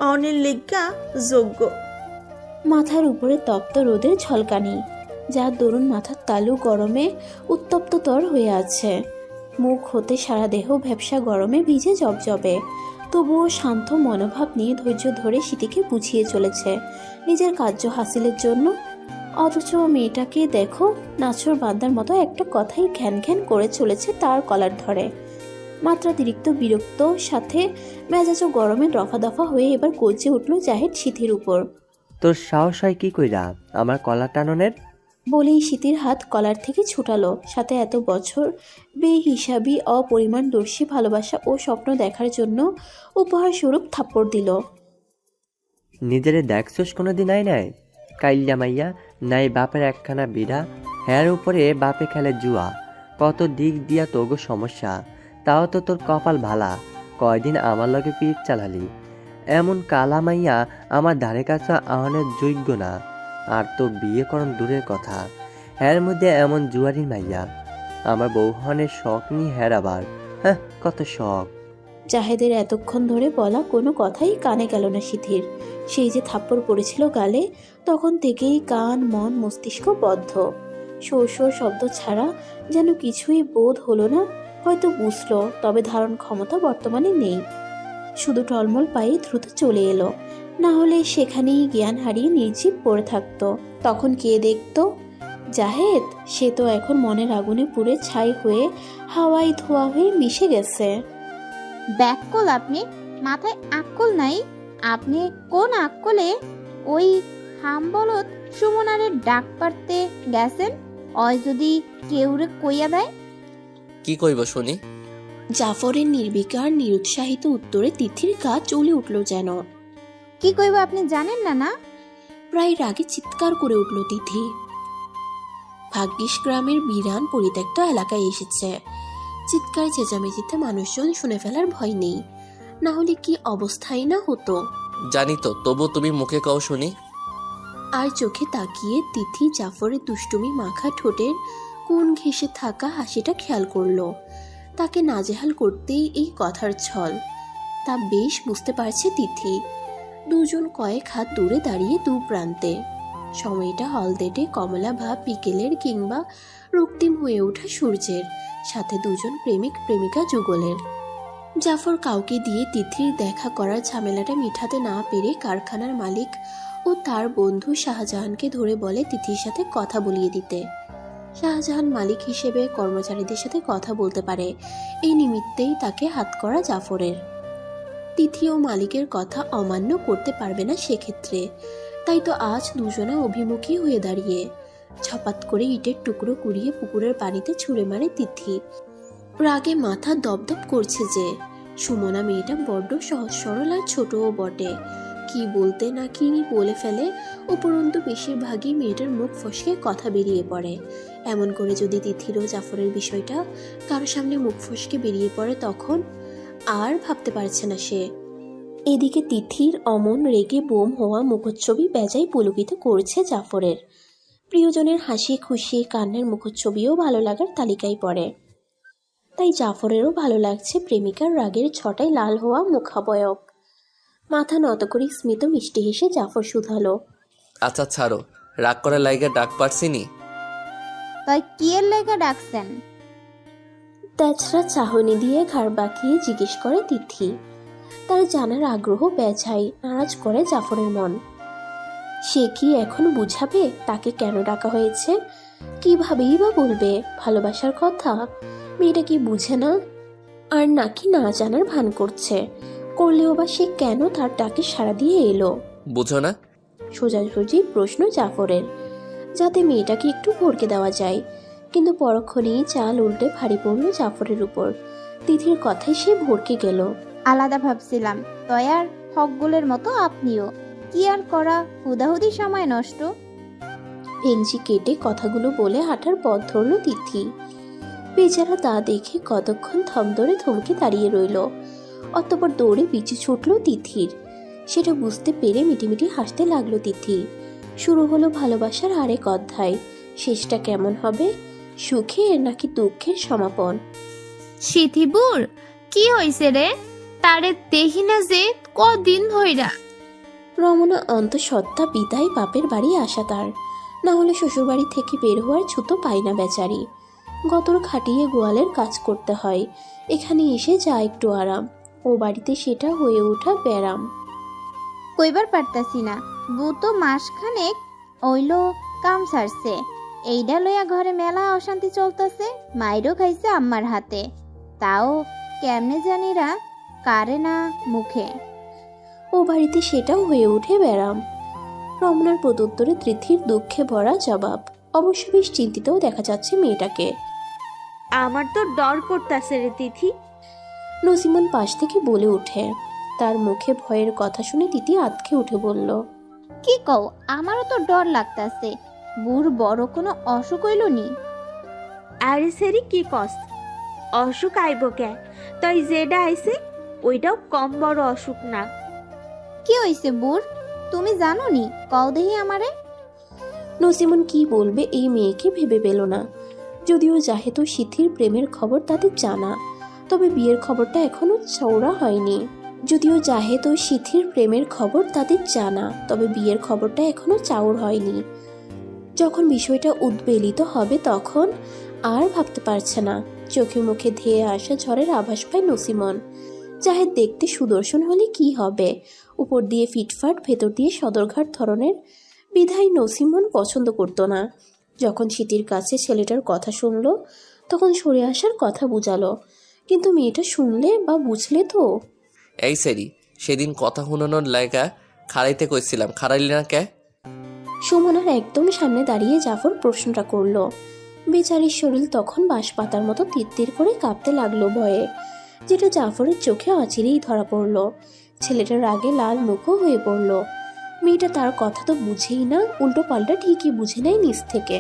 অনের লেগা যোগ্য। মাথার উপরে তপ্ত রোদের ঝলকানি, যার দরুন মাথার তালু গরমে উত্তপ্ততর হয়ে আছে। মুখ হতে সারা দেহ ভ্যাপসা গরমে ভিজে জবজবে, তবুও শান্ত মনোভাব নিয়ে ধৈর্য ধরে শীতিকে বুঝিয়ে চলেছে নিজের কার্য হাসিলের জন্য। অথচ মেয়েটাকে দেখো, নাচর বান্দার মতো একটা কথাই ঘ্যান ঘ্যান করে চলেছে তার কলার ধরে। মাত্রাতিরিক্ত বিরক্ত সাথে মেজাজও গরমে দফা দফা হয়ে এবার গর্জে উঠল জাহেদ শীতির উপর। তোর সাহস হয় কি কইরা আমার কলা টাননের? বলেই শীতের হাত কলার থেকে ছুটালো, সাথে এত বছর বেহিসাবি অপরিমাণদর্শী ভালোবাসা ও স্বপ্ন দেখার জন্য উপহার স্বরূপ থাপ্পড় দিল। নিজেরে দেখছোস কোনোদিন আই নাই? কাইল্লা মাইয়া নাই বাপের একখানা বিড়া, হ্যার উপরে বাপে খেলে জুয়া। কত দিক দিয়া তোগো সমস্যা, তাও তো তোর কপাল ভালা, কয়দিন আমার লগে পিঠ চালালি। এমন কালা মাইয়া আমার ধারে কাছে আহনের যোগ্য না। আর তো বিয়ে করন দূরের কথা, হ্যার মধ্যে এমন জুয়ারি মাইয়া। আমার বৌহনের শখ নি হ্যার আবার, হ্যাঁ কত শখ। জাহেদের এতক্ষণ ধরে বলা কোনো কথাই কানে গেল না শীতের। সেই যে থাপ্পড় পড়েছিল গালে, তখন থেকেই কান মন মস্তিষ্ক বদ্ধ। শোর শোর শব্দ ছাড়া যেন কিছুই বোধ হলো না। হয়তো বুঝলো, তবে ধারণ ক্ষমতা বর্তমানে নেই। শুধু টলমল পায়ে দ্রুত চলে এলো, না হলে সেখানেই জ্ঞান হারিয়ে নির্জীব পড়ে থাকতো। তখন কে দেখতো? জাহেদ। সে তো এখন মনের আগুনে পুড়ে ছাই হয়ে হাওয়ায় ধোয়া হয়ে মিশে গেছে। ব্যাককল আপনি, মাথায় আক্কল নাই? আপনি কোন আক্কলে ওই হামবলত সুমনারে ডাক পারতে গেছেন? অয় যদি কেউরে কইয়া দেয়? কি কইব শুনি? জাফরের নির্বিকার নিরুৎসাহিত উত্তরে তিথির গা চলে উঠল যেন। কি কইব আপনি জানেন না? না প্রায় রাগে চিৎকার করে উঠল তিথি। ভাগ্যিস গ্রামের বিরান পরিত্যক্ত এলাকায় এসেছে, চিৎকার চেঁচামেচিতে মানুষজন শুনে ফেলার ভয় নেই, না হলে কি অবস্থাই না হতো। জানি তো, তবু তুমি মুখে কও শুনি। আর চোখে তাকিয়ে তিথি জাফরের দুষ্টুমি মাখা ঠোঁটের কোন ঘেঁষে থাকা হাসিটা খেয়াল করলো। তাকে নাজেহাল করতেই এই কথার ছল, তা বেশ বুঝতে পারছে তিথি। দুজন কয়েক হাত দূরে দাঁড়িয়ে দু প্রান্তে। সময়টা হলদেটে কমলা ভাব বিকেলের কিংবা রক্তিম হয়ে ওঠা সূর্যের, সাথে দুজন প্রেমিক প্রেমিকা যুগলের। জাফর কাউকে দিয়ে তিথির দেখা করার ঝামেলাটা মিঠাতে না পেরে কারখানার মালিক ও তার বন্ধু শাহজাহানকে ধরে বলে তিথির সাথে কথা বলিয়ে দিতে। শাহজাহান মালিক হিসেবে কর্মচারীদের সাথে কথা বলতে পারে, এই নিমিত্তেই তাকে হাত করা জাফরের। তিথি ও মালিকের কথা অমান্য করতে পারবে না সেক্ষেত্রে, তাই তো আজ দুজনে অভিমুখী হয়ে দাঁড়িয়ে। ছপাত করে ইটের টুকরো কুড়িয়ে পুকুরের পানিতে ছুঁড়ে মারে তিথি। রাগে মাথা দপদপ করছে যে। সুমনা মেয়েটা বড্ড সহজ সরল আর ছোটও বটে, কি বলতে না কি বলে ফেলে। উপরন্তু বেশিরভাগই মেয়েটার মুখ ফসকে কথা বেরিয়ে পড়ে। এমন করে যদি তিথির ও জাফরের বিষয়টা কারো সামনে মুখ ফসকে বেরিয়ে পড়ে, তখন আর ভাবতে পারছে না সে। এদিকে তিথির অমন রেগে বোম হওয়া মুখচ্ছবি বেজায় পুলকিত করছে জাফরের। প্রিয়জনের হাসি খুশি কান্নার মুখচ্ছবিও ভালো লাগার তালিকায় পড়ে। তাই জাফরেরও ভালো লাগছে প্রেমিকার রাগের ছটায় লাল হওয়া মুখাবয়ব। মাথা নত করে স্মিত মিষ্টি হেসে জাফর শুধালো, আচ্ছা ছাড়ো, রাগ করে লাইগা ডাক পারছিনি। তাই কি এর লেগে ডাকছেন? তেছরা চাহনি দিয়ে ঘাড় বাঁকিয়ে জিজ্ঞেস করে তিথি। তার জানার আগ্রহ বেজায় নারাজ করে জাফরের মন। সে কি এখন বুঝাবে তাকে কেন ডাকা হয়েছে? কিভাবেই বা বলবে ভালোবাসার কথা? মেয়েটা কি বুঝে না? আর নাকি না জানার ভান করছে? করলেও বা সে কেন তার ডাকে সাড়া দিয়ে এলো? বুঝো না? সোজাসুজি প্রশ্ন জাফরের, যাতে মেয়েটাকে একটু ভরকে দেওয়া যায়। কিন্তু পরক্ষণেই চাল উল্টে ভারী পড়ল জাফরের উপর। তিথির কথায় সে ভরকে গেল। আলাদা ভাবছিলাম, তয়ার হকগুলের মতো আপনিও। কি আর করা, হুদাহুদি সময় নষ্ট। ভেঞ্জি কেটে কথাগুলো বলে হাঁটার পথ ধরল তিথি। বেচারা তা দেখে কতক্ষণ থম ধরে থমকে দাঁড়িয়ে রইল। অতঃপর দৌড়ে পিছু ছুটল তিথির। সেটা বুঝতে পেরে মিটিমিটি হাসতে লাগলো তিথি। শুরু হলো ভালোবাসার আরেক অধ্যায়। শেষটা কেমন হবে? সুখের নাকি দুঃখের সমাপন? সিথিবুর, কি হইছে রে? তারে দেখি না যে কদিন ধইরা। রমনা অন্তঃসত্ত্বা বিদায় বাপের বাড়ি আসা তার, না হলে শ্বশুরবাড়ি থেকে বের হওয়ার ছুতো পায় না বেচারি। গতর খাটিয়ে গোয়ালের কাজ করতে হয়, এখানে এসে যা একটু আরাম। ও বাড়িতে সেটা হয়ে ওঠা ব্যারাম। কইবার পারতাছি না, বউ তো মাসখানেক ওইল কাম সারছে। এইডা লইয়া ঘরে মেলা অশান্তি চলতেছে। মাইরও খাইছে আম্মার হাতে, তাও কেমনে জানিরা কারে না মুখে। ও বাড়িতে সেটাও হয়ে ওঠে ব্যারাম। রমনার প্রত্যুত্তরে তৃথির দুঃখে ভরা জবাব। অবশ্য বেশ চিন্তিতও দেখা যাচ্ছে মেয়েটাকে। আমার তো ডর করতাছে রে তিথি। নসিমন পাশ থেকে বলে ওঠে। তার মুখে ভয়ের কথা শুনে তিথি আতকে উঠে বলল, কি কও, আমারও তো ডর লাগতাছে। বুর বড় কোনো অসুখ হইল নি? আরে সেরি কি কস? অসুখ আইব কে? তাই যেটা আইছে ওইটাও কম বড় অসুখ না। কি হইছে বুর, তুমি জানো নি? কও দেহি আমারে। নসিমন কি বলবে এই মেয়েকে ভেবে পেল না। যদিও জাহেদ ও সিথির প্রেমের খবর তাদের জানা, তবে বিয়ের খবরটা এখনো চওড়া হয়নি। যদিও জাহেদ ও সিথির প্রেমের খবর তাদের জানা, তবে বিয়ের খবরটা এখনো চাউর হয়নি। যখন বিষয়টা উদ্বেলিত হবে তখন আর ভাবতে পারছে না। চোখে মুখে ধেয়ে আসা ঝড়ের আভাস পায় নসিমন। জাহেদ দেখতে সুদর্শন হলে কি হবে, উপর দিয়ে ফিটফাট ভেতর দিয়ে সদরঘাট ধরনের, বিধায় নসিমন পছন্দ করতো না। যখন সিথির কাছে ছেলেটার কথা শুনলো তখন সরে আসার কথা বুঝালো, কিন্তু মেয়েটা শুনলে বা বুঝলে তো। এই সেরি, সেদিন কথা শুনানোর লাইগা খাড়াইতে কইছিলাম, খাড়াইলি না কে? সুমনার একদম সামনে দাঁড়িয়ে জাফর প্রশ্নটা করলো। বেচারির শরীর তখন বাঁশপাতার মতো তিত্তির করে কাঁপতে লাগলো ভয়ে, যেটা জাফরের চোখে অচিরেই ধরা পড়লো। ছেলেটার আগে লাল মুখও হয়ে পড়লো। মেয়েটা তার কথা তো বুঝেই না, উল্টো পাল্টা ঠিকই বুঝে নেয় নিজ থেকে।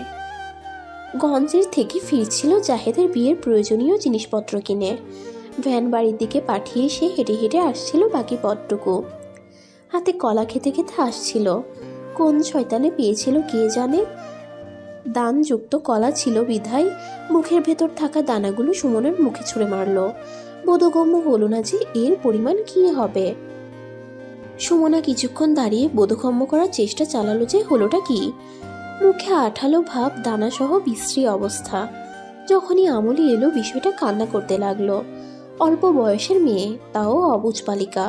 গঞ্জের থেকে ফিরছিল জাহেদের বিয়ের প্রয়োজনীয় জিনিসপত্র কিনে। ভ্যান বাড়ির দিকে পাঠিয়ে সে হেঁটে হেঁটে আসছিল বাকি পথটুকু। হাতে কলা খেতে খেতে আসছিল। কোন শয়তানে পেয়েছিল কে জানে। দানযুক্ত কলা ছিল বিধায় মুখের ভেতর থাকা দানাগুলো সুমনের মুখে ছুঁড়ে মারল। বোধগম্য হলো না যে এর পরিমাণ কি হবে। সুমনা কিছুক্ষণ দাঁড়িয়ে বোধগম্য করার চেষ্টা চালালো যে হলোটা কি। মুখে আঠালো ভাব, দানাসহ বিশ্রী অবস্থা। যখনই আমলি এলো বিষয়টা কান্না করতে লাগলো। অল্প বয়সের মেয়ে, তাও অবুঝ বালিকা।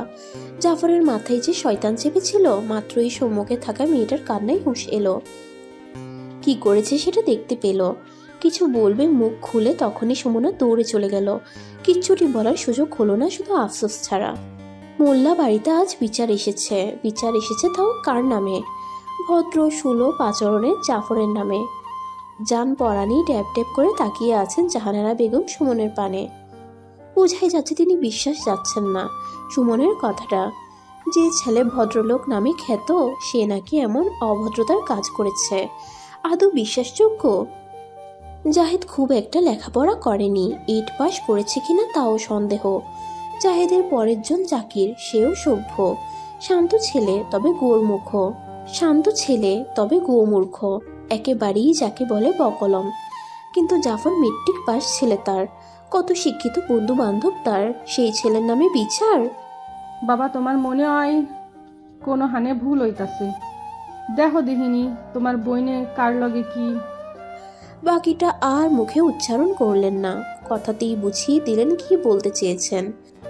জাফরের মাথায় যে শয়তান চেপেছিল, মাত্রই সম্মুখে থাকা মেয়েটার কান্নায় হুঁশ এলো। কি করেছে সেটা দেখতে পেল। কিছু বলবে মুখ খুলে তখনই সুমনা দৌড়ে চলে গেল। কিচ্ছুটি বলার সুযোগ হলো না, শুধু আফসোস ছাড়া। মোল্লা বাড়িতে আজ বিচার এসেছে। বিচার এসেছে তাও কার নামে? ভদ্র সুলভ আচরণের জাফরের নামে। জান পরানি ট্যাপ ট্যাপ করে তাকিয়ে আছেন জাহানারা বেগম সুমনের পানে। বোঝাই যাচ্ছে তিনি বিশ্বাস যাচ্ছেন না সুমনের কথাটা। যে ছেলে ভদ্রলোক নামে খ্যাত, সে নাকি এমন অভদ্রতার কাজ করেছে, আদৌ বিশ্বাসযোগ্য? জাহেদ খুব একটা লেখাপড়া করেনি, 8 পাস করেছে কিনা তাও সন্দেহ। জাহেদের পরের জন জাকির, সেও সভ্য, শান্ত ছেলে তবে গোমূর্খ, একেবারেই যাকে বলে বকলম। কিন্তু জাফর মেট্রিক পাস ছেলে, তার কত শিক্ষিত বন্ধু বান্ধব, তার সেই ছেলের নামে বিচার। বাবা, তোমার মনে হয় কোনো হানে ভুল হইতাছে। দেখো দেখিনি তোমার বইনে কার লগে কি। বাকিটা আর মুখে উচ্চারণ করলেন না, কথাতেই বুঝিয়ে দিলেন কি বলতে চেয়েছেন।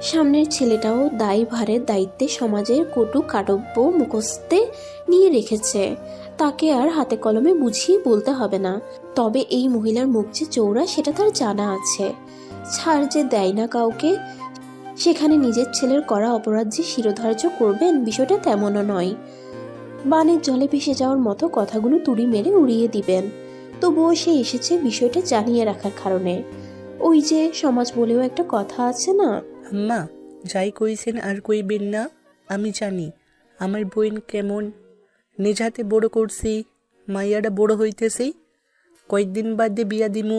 সামনের ছেলেটাও দায়ভারের দায়িত্বে সমাজের কটু কাটব্য মুখস্থে নিয়ে রেখেছে, তাকে আর হাতে কলমে বুঝিয়ে বলতে হবে না। তবে এই মহিলার মুখ যে চৌড়া সেটা তার জানা আছে, ছাড় যে দেয় না কাউকে। সেখানে নিজের ছেলের করা অপরাধ যে শিরোধার্য করবেন, বিষয়টা তেমনও নয়। বানের জলে ভেসে যাওয়ার মতো কথাগুলো তুড়ি মেরে উড়িয়ে দিবেন। তবুও সে এসেছে বিষয়টা জানিয়ে রাখার কারণে। ওই যে সমাজ বলেও একটা কথা আছে না? আম্মা, যাই কইছেন আর কইবেন না, আমি জানি আমার বোন কেমন। নিজ হাতে বড় করছি, মাইয়াটা বড় হইতেছি, কয়েকদিন বাদে বিয়া দিমু।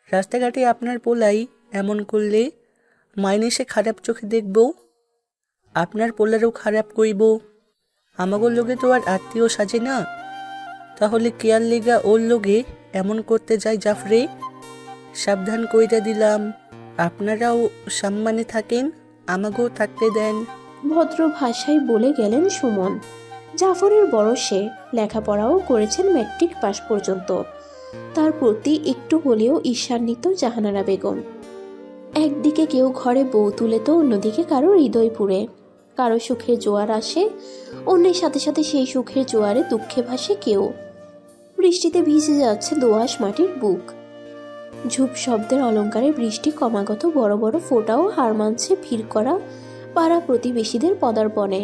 রাস্তাঘাটে আপনার পোলাই এমন করলে মাইনে সে খারাপ চোখে দেখব, আপনার পোলারও খারাপ কইব। আমাগোর লোকে তো আর আত্মীয় সাজে না, তাহলে কেয়ার লেগা ওর লোকে এমন করতে যায় জাফরে। সাবধান কইরা দিলাম, আপনারাও সম্মানে থাকেন, আমাকেও থাকতে দেন। ভদ্র ভাষায় বলে গেলেন সুমন। জাফরের বয়সে লেখাপড়াও করেছেন ম্যাট্রিক পাস পর্যন্ত। তার প্রতি একটু হলেও ঈর্ষান্বিত জাহানারা বেগম। একদিকে কেউ ঘরে বউ তুলে তো অন্যদিকে কারো হৃদয় পুড়ে। কারো সুখের জোয়ার আসে, অন্যের সাথে সাথে সেই সুখের জোয়ারে দুঃখে ভাসে কেউ। বৃষ্টিতে ভিজে যাচ্ছে দোআঁশ মাটির বুক। ঝুপ শব্দের অলঙ্কারে বৃষ্টি ক্রমাগত বড় বড় ফোঁটাও হার মানছে ভিড় করা পাড়া প্রতিবেশীদের পদার্পণে।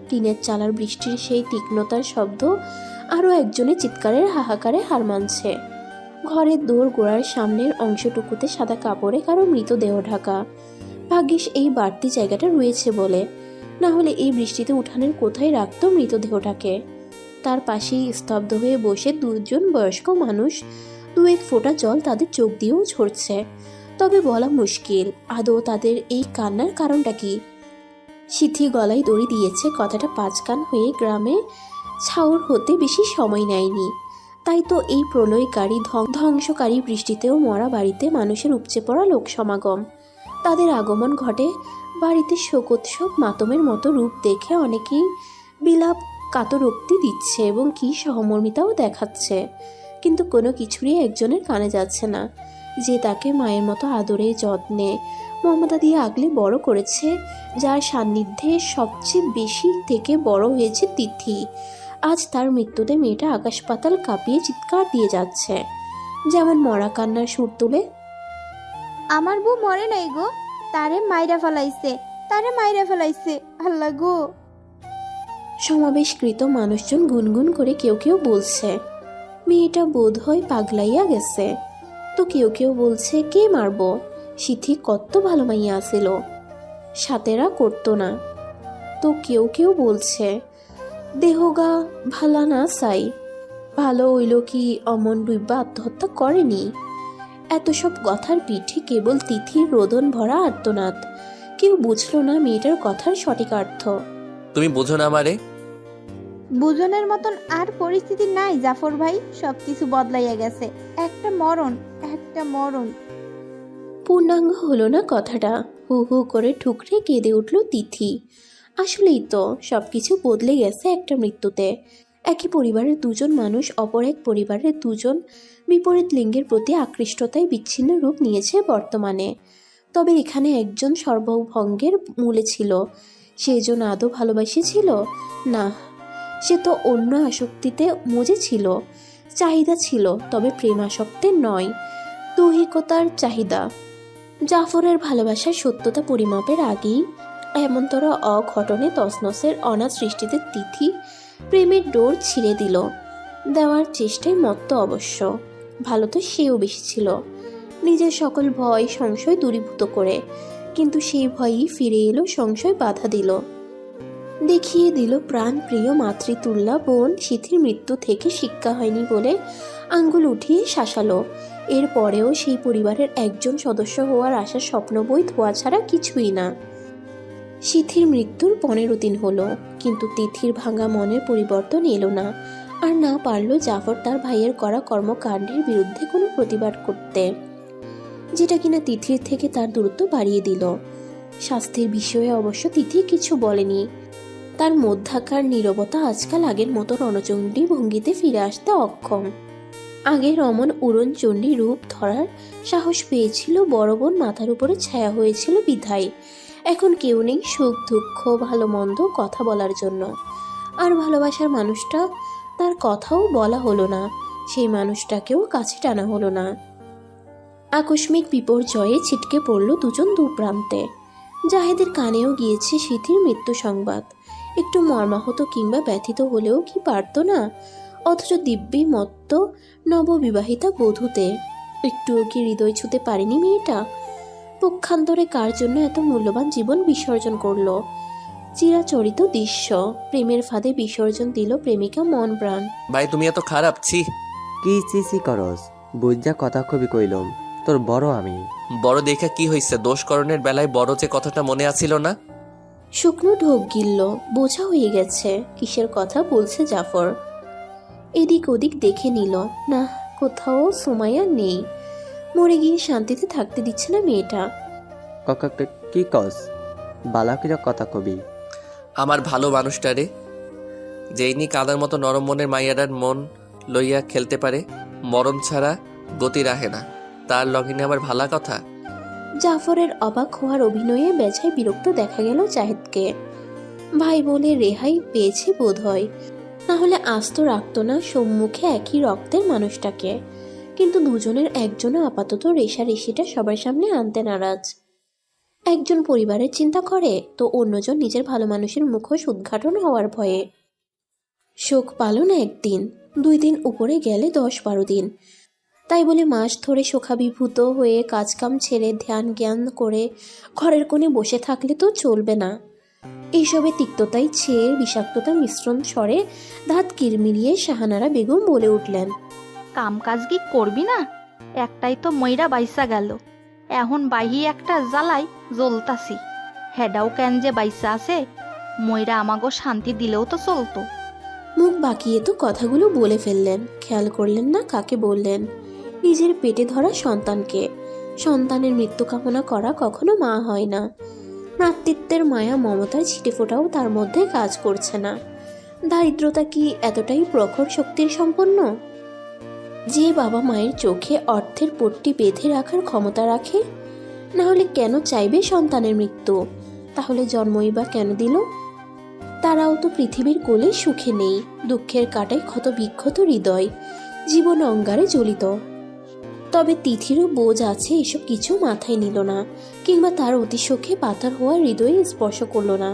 টিনের চালার বৃষ্টির সেই তীক্ষ্ণতার শব্দ আরও একজনের চিৎকারের হাহাকারে হার মানছে। ঘরের দোর গোড়ার সামনের অংশটুকুতে সাদা কাপড়ে কারো মৃতদেহ ঢাকা। ভাগ্যিস এই বাড়তি জায়গাটা রয়েছে বলে, না হলে এই বৃষ্টিতে উঠানের কোথায় রাখত মৃতদেহটাকে। তার পাশেই স্তব্ধ হয়ে বসে দুজন বয়স্ক মানুষ, দু এক ফোঁটা জল তাদের চোখ দিয়েও ঝরছে। তবে বলা মুশকিল আদৌ তাদের এই কান্নার কারণটা কি। সিথি গলায় দড়ি দিয়েছে কথাটা পাঁচকান হয়ে গ্রামে ছাউর হতে বেশি সময় নেয়নি। তাই তো এই প্রলয়কারী ধ্বংসকারী বৃষ্টিতেও মরা বাড়িতে মানুষের উপচে পড়া লোক সমাগম। তাদের আগমন ঘটে বাড়িতে শোকোৎসব মাতমের মতো রূপ দেখে অনেকেই বিলাপ কাতরোক্তি দিচ্ছে এবং কি সহমর্মিতাও দেখাচ্ছে। কিন্তু কোনো কিছুরই একজনের কানে যাচ্ছে না, যে তাকে মায়ের মতো আদরে যত্নে মমতা দিয়ে আগলে বড় করেছে, যার সান্নিধ্যে সবচেয়ে বেশি থেকে বড় হয়েছে তিথি। আজ তার মৃত্যুতে মেয়েটা আকাশ পাতাল কাঁপিয়ে চিৎকার দিয়ে যাচ্ছে, যেমন মরা কান্নার সুর তুলে। আমার বউ মরে নাই গো, তারে মাইরা ফেলাইছে, আল্লাহ গো। সমাবেশকৃত মানুষজন গুনগুন করে কেউ কেউ বলছে মেয়েটা বোধ হয় পাগলাইয়া গেছে, তো কেউ কেউ বলছে কে মারব, সিথি কত ভালো মাইয়া আসিল, সাতেরা করতো না। তো কেউ কেউ বলছে দেহগা ভালা না চাই, ভালো হইল কি অমন ডুইবা আত্মহত্যা করেনি। এত সব কথার পিঠে কেবল তিথির রোদন ভরা আর্তনাদ। কেউ বুঝলো না মেয়েটার কথার সঠিক অর্থ। তুমি বোঝো না আমারে? বুঝনের মতন আর পরিস্থিতি নাই জাফর ভাই, সবকিছু বদলাইয়া গেছে। একটা মরণ। পূর্ণাঙ্গ হলো না কথাটা। হু হু করে ঠুকরে কেঁদে উঠল তিথি। আসলেই তো সবকিছু বদলে গেছে একটা মৃত্যুতে। একই পরিবারের দুজন মানুষ অপর এক পরিবারের দুজন বিপরীত লিঙ্গের প্রতি আকৃষ্টতায় বিচ্ছিন্ন রূপ নিয়েছে বর্তমানে। তবে এখানে একজন সর্বভঙ্গের মূলে ছিল, সেজন আদৌ ভালোবাসেছিল না, সে তো অন্য আসক্তিতে মজে ছিল। চাহিদা ছিল, তবে প্রেম আসক্তের নয়, দৈহিকতার চাহিদা। জাফরের ভালোবাসার সত্যতা পরিমাপের আগেই এমনতর অঘটনে তসনসের অনাথ সৃষ্টিতে তিথি প্রেমের ডোর ছিঁড়ে দিল। দেওয়ার চেষ্টায় মত্ত অবশ্য, ভালো তো সেও বেশি ছিল, নিজের সকল ভয় সংশয় দূরীভূত করে। কিন্তু সেই ভয়ই ফিরে এলো, সংশয় বাধা দিল, দেখিয়ে দিল প্রাণ প্রিয় মাতৃতুল্যা বোন সিথির মৃত্যু থেকে শিক্ষা হয়নি বলে আঙ্গুল উঠিয়ে শাসালো। এরপরেও সেই পরিবারের একজন সদস্য হওয়ার আশা স্বপ্ন বই ধোয়া ছাড়া কিছুই না। সিথির মৃত্যুর 15 দিন হলো, কিন্তু তিথির ভাঙা মনের পরিবর্তন এলো না। আর না পারল জাফর তার ভাইয়ের করা কর্মকাণ্ডের বিরুদ্ধে কোনো প্রতিবাদ করতে, যেটা কিনা তিথির থেকে তার দূরত্ব বাড়িয়ে দিল। শাস্তির বিষয়ে অবশ্য তিথি কিছু বলেনি। তার মধ্যাকার নীরবতা আজকাল আগের মতো রণচণ্ডী ভঙ্গিতে ফিরে আসতে অক্ষম। আগে রমন উড়নচণ্ডী রূপ ধরার সাহস পেয়েছিল, বড় বোন মাথার উপরে ছায়া হয়েছিল বিধায়। এখন কেউ নেই সুখ দুঃখ ভালো মন্দ কথা বলার জন্য। আর ভালোবাসার মানুষটা, তার কথাও বলা হলো না, সেই মানুষটাকেও কাছে টানা হলো না। আকস্মিক বিপর্যয়ে ছিটকে পড়ল দুজন দুপ্রান্তে। জাহেদের কানেও গিয়েছে সিথির মৃত্যু সংবাদ। একটু মর্মাহত কিংবা ব্যথিত হলেও কি পারত না? অথচ দিব্যি মত্ত নববিবাহিতা বধূতে একটুও কি হৃদয় ছুঁতে পারেনি মেয়েটা? পক্ষান্তরে কার জন্য এত মূল্যবান জীবন বিসর্জন করলো? চিরাচরিত দৃশ্য, প্রেমের ফাঁদে বিসর্জন দিল প্রেমিকা মন প্রাণ। ভাই তুমি এত খারাপ, ছি। কি চি করস? বুঝা কথা কবি কইলম, তোর বড় আমি। বড় দেখা কি হইছে? দোষকরণের বেলায় বড় যে কথাটা মনে আছিল না? শুকনো ঢোক গিলল, বোঝা হয়ে গেছে কিসের কথা বলছে জাফর। এদিক ওদিক দেখে নিল, না কোথাও সুমাইয়া নেই। মরে গিয়ে শান্তিতে থাকতে দিচ্ছে না মেয়েটা। কি কস? বালাকিরা কথা কবি। আমার ভালো মানুষটারে, যেইনি কাদার মতো নরম মনের মাইয়াটার মন লইয়া খেলতে পারে, মরণ ছাড়া গতি রাখে না, তার লগিনে আমার ভালা কথা। জাফরের অবাক হওয়ার অভিনয়ে বেজায় বিরক্ত দেখা গেল জাহেদকে। ভাই বলে রেহাই পেয়েছে বোধ হয়, না হলে আস্ত রাখত না সম্মুখে একই রক্তের মানুষটাকে। কিন্তু দুজনের একজনও আপাতত রেশারেশিটা সবার সামনে আনতে নারাজ। একজন পরিবারের চিন্তা করে, তো অন্যজন নিজের ভালো মানুষের মুখোশ উদ্ঘাটন হওয়ার ভয়ে। শোক পালন একদিন, 2 দিন উপরে গেলে 10-12 দিন। তাই বলে মাস ধরে শোকাভিভূত হয়ে কাজকাম ছেড়ে ধ্যান জ্ঞান করে ঘরের কোণে বসে থাকলে তো চলবে না। এইসবে তিক্ততাই ছেয়ে বিষাক্ততা মিশ্রণ স্বরে দাঁত কিরমিরিয়ে শাহানারা বেগম বলে উঠলেন, কাম কাজ কি করবি না? একটাই তো ময়রা বাইসা গেল, এখন বাহি একটা জ্বালাই জ্বলতাছি। হেডাও কেন যে বাইসা আছে, ময়রা আমাগো শান্তি দিলেও তো চলতো। মুখ বাঁকিয়ে তো কথাগুলো বলে ফেললেন, খেয়াল করলেন না কাকে বললেন। নিজের পেটে ধরা সন্তানকে। সন্তানের মৃত্যু কামনা করা কখনো মা হয় না। মাতৃত্বের মায়া মমতার ছিটেফোঁটাও তার মধ্যে কাজ করছে না। দারিদ্রতা কি এতটাই প্রখর শক্তির সম্পন্ন যে বাবা মায়ের চোখে অর্থের পট্টি বেঁধে রাখার ক্ষমতা রাখে? না হলে কেন চাইবে সন্তানের মৃত্যু? তাহলে জন্মই বা কেন দিল? তারাও তো পৃথিবীর কোলে সুখে নেই, দুঃখের কাটায় ক্ষত বিক্ষত হৃদয়, জীবন অঙ্গারে জ্বলিত। তবে তিথিরও বোঝ আছে, এসব কিছু মাথায় নিল না, কিংবা তার অতিশোকে পাথর হওয়া হৃদয়ে স্পর্শ করল না।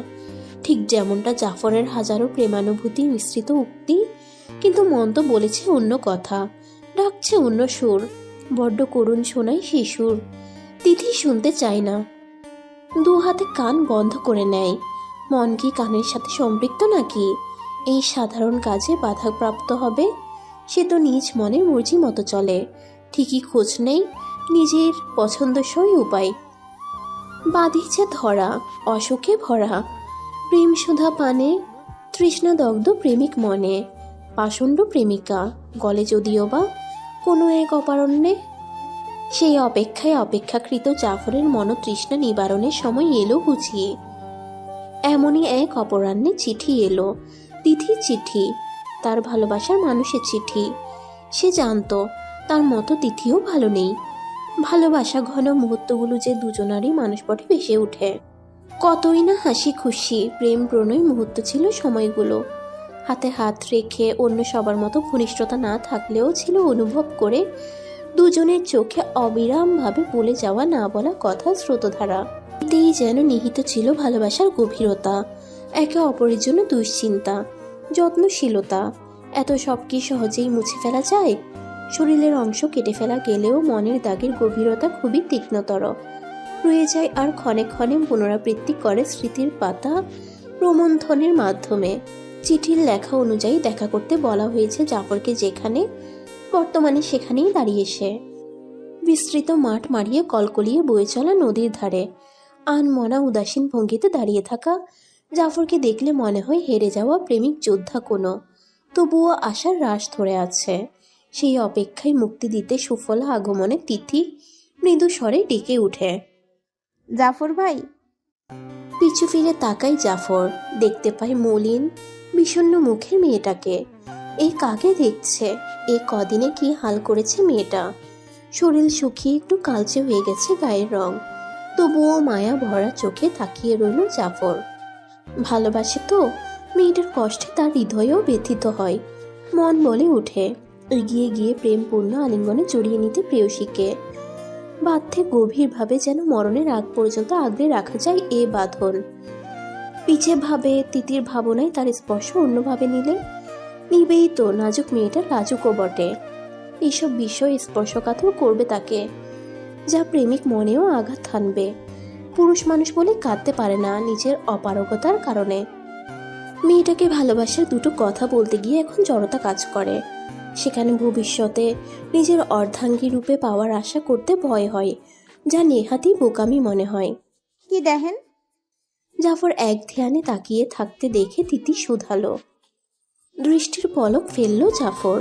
ঠিক যেমনটা জাফরের হাজারো প্রেমানুভূতি মিশ্রিত উক্তি, কিন্তু মন তো বলেছে অন্য কথা, ডাকছে অন্য সুর। বড্ড করুণ শোনায় সেই সুর। তিথি শুনতে চায় না, 2 হাতে কান বন্ধ করে নেয়। মন কি কানের সাথে সম্পৃক্ত নাকি? এই সাধারণ কাজে বাধাপ্রাপ্ত হবে? সে তো নিজ মনের মর্জি মতো চলে, ঠিকই খোঁজ নেই নিজের পছন্দসই উপায়। বাঁধিছে ধরা, অশোকে ভরা, প্রেম সুধা পানে তৃষ্ণাদগ্ধ প্রেমিক মনে, পাষণ্ড প্রেমিকা গলে যদিও বা কোনো এক অপারণ্যে। সেই অপেক্ষায় অপেক্ষাকৃত জাফরের মনতৃষ্ণা নিবারণের সময় এলো বুঝিয়ে। এমনই এক অপরাহ্নে চিঠি এলো, তিথির চিঠি, তার ভালোবাসার মানুষের চিঠি। সে জানতো তার মতো তিথিও ভালো নেই। ভালোবাসা ঘন মুহূর্তগুলো যে দুজনারই মানসপটে ভেসে ওঠে। কতই না হাসি খুশি প্রেম প্রণয় মুহূর্ত ছিল সময়গুলো। হাতে হাত রেখে অন্য সবার মতো ঘনিষ্ঠতা না থাকলেও ছিল অনুভব করে দুজনের চোখে অবিরামভাবে বলে যাওয়া না বলা কথা স্রোতধারা। এতেই যেন নিহিত ছিল ভালোবাসার গভীরতা, একে অপরের জন্য দুশ্চিন্তা, যত্নশীলতা। এত সব কি সহজেই মুছে ফেলা যায়? শরীরের অংশ কেটে ফেলা গেলেও মনের দাগের গভীরতা খুবই তীক্ষ্ণতর রয়ে যায়, আর ক্ষণে ক্ষণে পুনরাবৃত্তি করে স্মৃতির পাতা প্রমন্থনের মাধ্যমে। চিঠির লেখা অনুযায়ী দেখা করতে বলা হয়েছে জাফরকে যেখানে, বর্তমানে সেখানেই দাঁড়িয়ে সে। বিস্তৃত মাঠ মারিয়ে কলকলিয়ে বয়ে চলা নদীর ধারে, আনমনা উদাসীন ভঙ্গিতে দাঁড়িয়ে থাকা জাফরকে দেখলে মনে হয় হেরে যাওয়া প্রেমিক যোদ্ধা কোনো, তবুও আশার রাশ ধরে আছে। সেই অপেক্ষায় মুক্তি দিতে সুফলা আগমনে তিথি মৃদু স্বরে ডেকে উঠে, জাফর ভাই। পিছু ফিরে তাকাই জাফর, দেখতে পাই মলিন বিষণ্ণ মুখের মেয়েটাকে। এ কাকে দেখছে? এ কদিনে কি হাল করেছে মেয়েটা। শরীর শুকিয়ে একটু কালচে হয়ে গেছে গায়ের রং, তবুও মায়া ভরা চোখে তাকিয়ে রইল জাফর। ভালোবাসে তো, মেয়েটার কষ্টে তার হৃদয়ও ব্যথিত হয়। মন বলে উঠে এগিয়ে গিয়ে প্রেমপূর্ণ আলিঙ্গনে জড়িয়ে নিতে প্রেয়সীকে। বাধ্যে গভীরভাবে যেন মরণের আগ পর্যন্ত আগলে রাখা যায় এ বাঁধন। পিছে ভাবে তিতির ভাবনায় তার স্পর্শ অন্যভাবে নিবেই তো। নাজুক মেয়েটা লাজুকও বটে। এইসব বিষয় স্পর্শকাতর করবে তাকে, যা প্রেমিক মনেও আঘাত হানবে। পুরুষ মানুষ বলে কাঁদতে পারে না নিজের অপারগতার কারণে। মেয়েটাকে ভালোবাসার দুটো কথা বলতে গিয়ে এখন জড়তা কাজ করে। সেখানে ভবিষ্যতে নিজের অর্ধাঙ্গী রূপে পাওয়ার আশা করতে ভয় হয়, যা নেহাতি বোকামি মনে হয়। কি দেখেন? জাফর এক ধ্যানে তাকিয়ে থাকতে দেখে তিতি শুধালো। দৃষ্টির পলক ফেলল জাফর।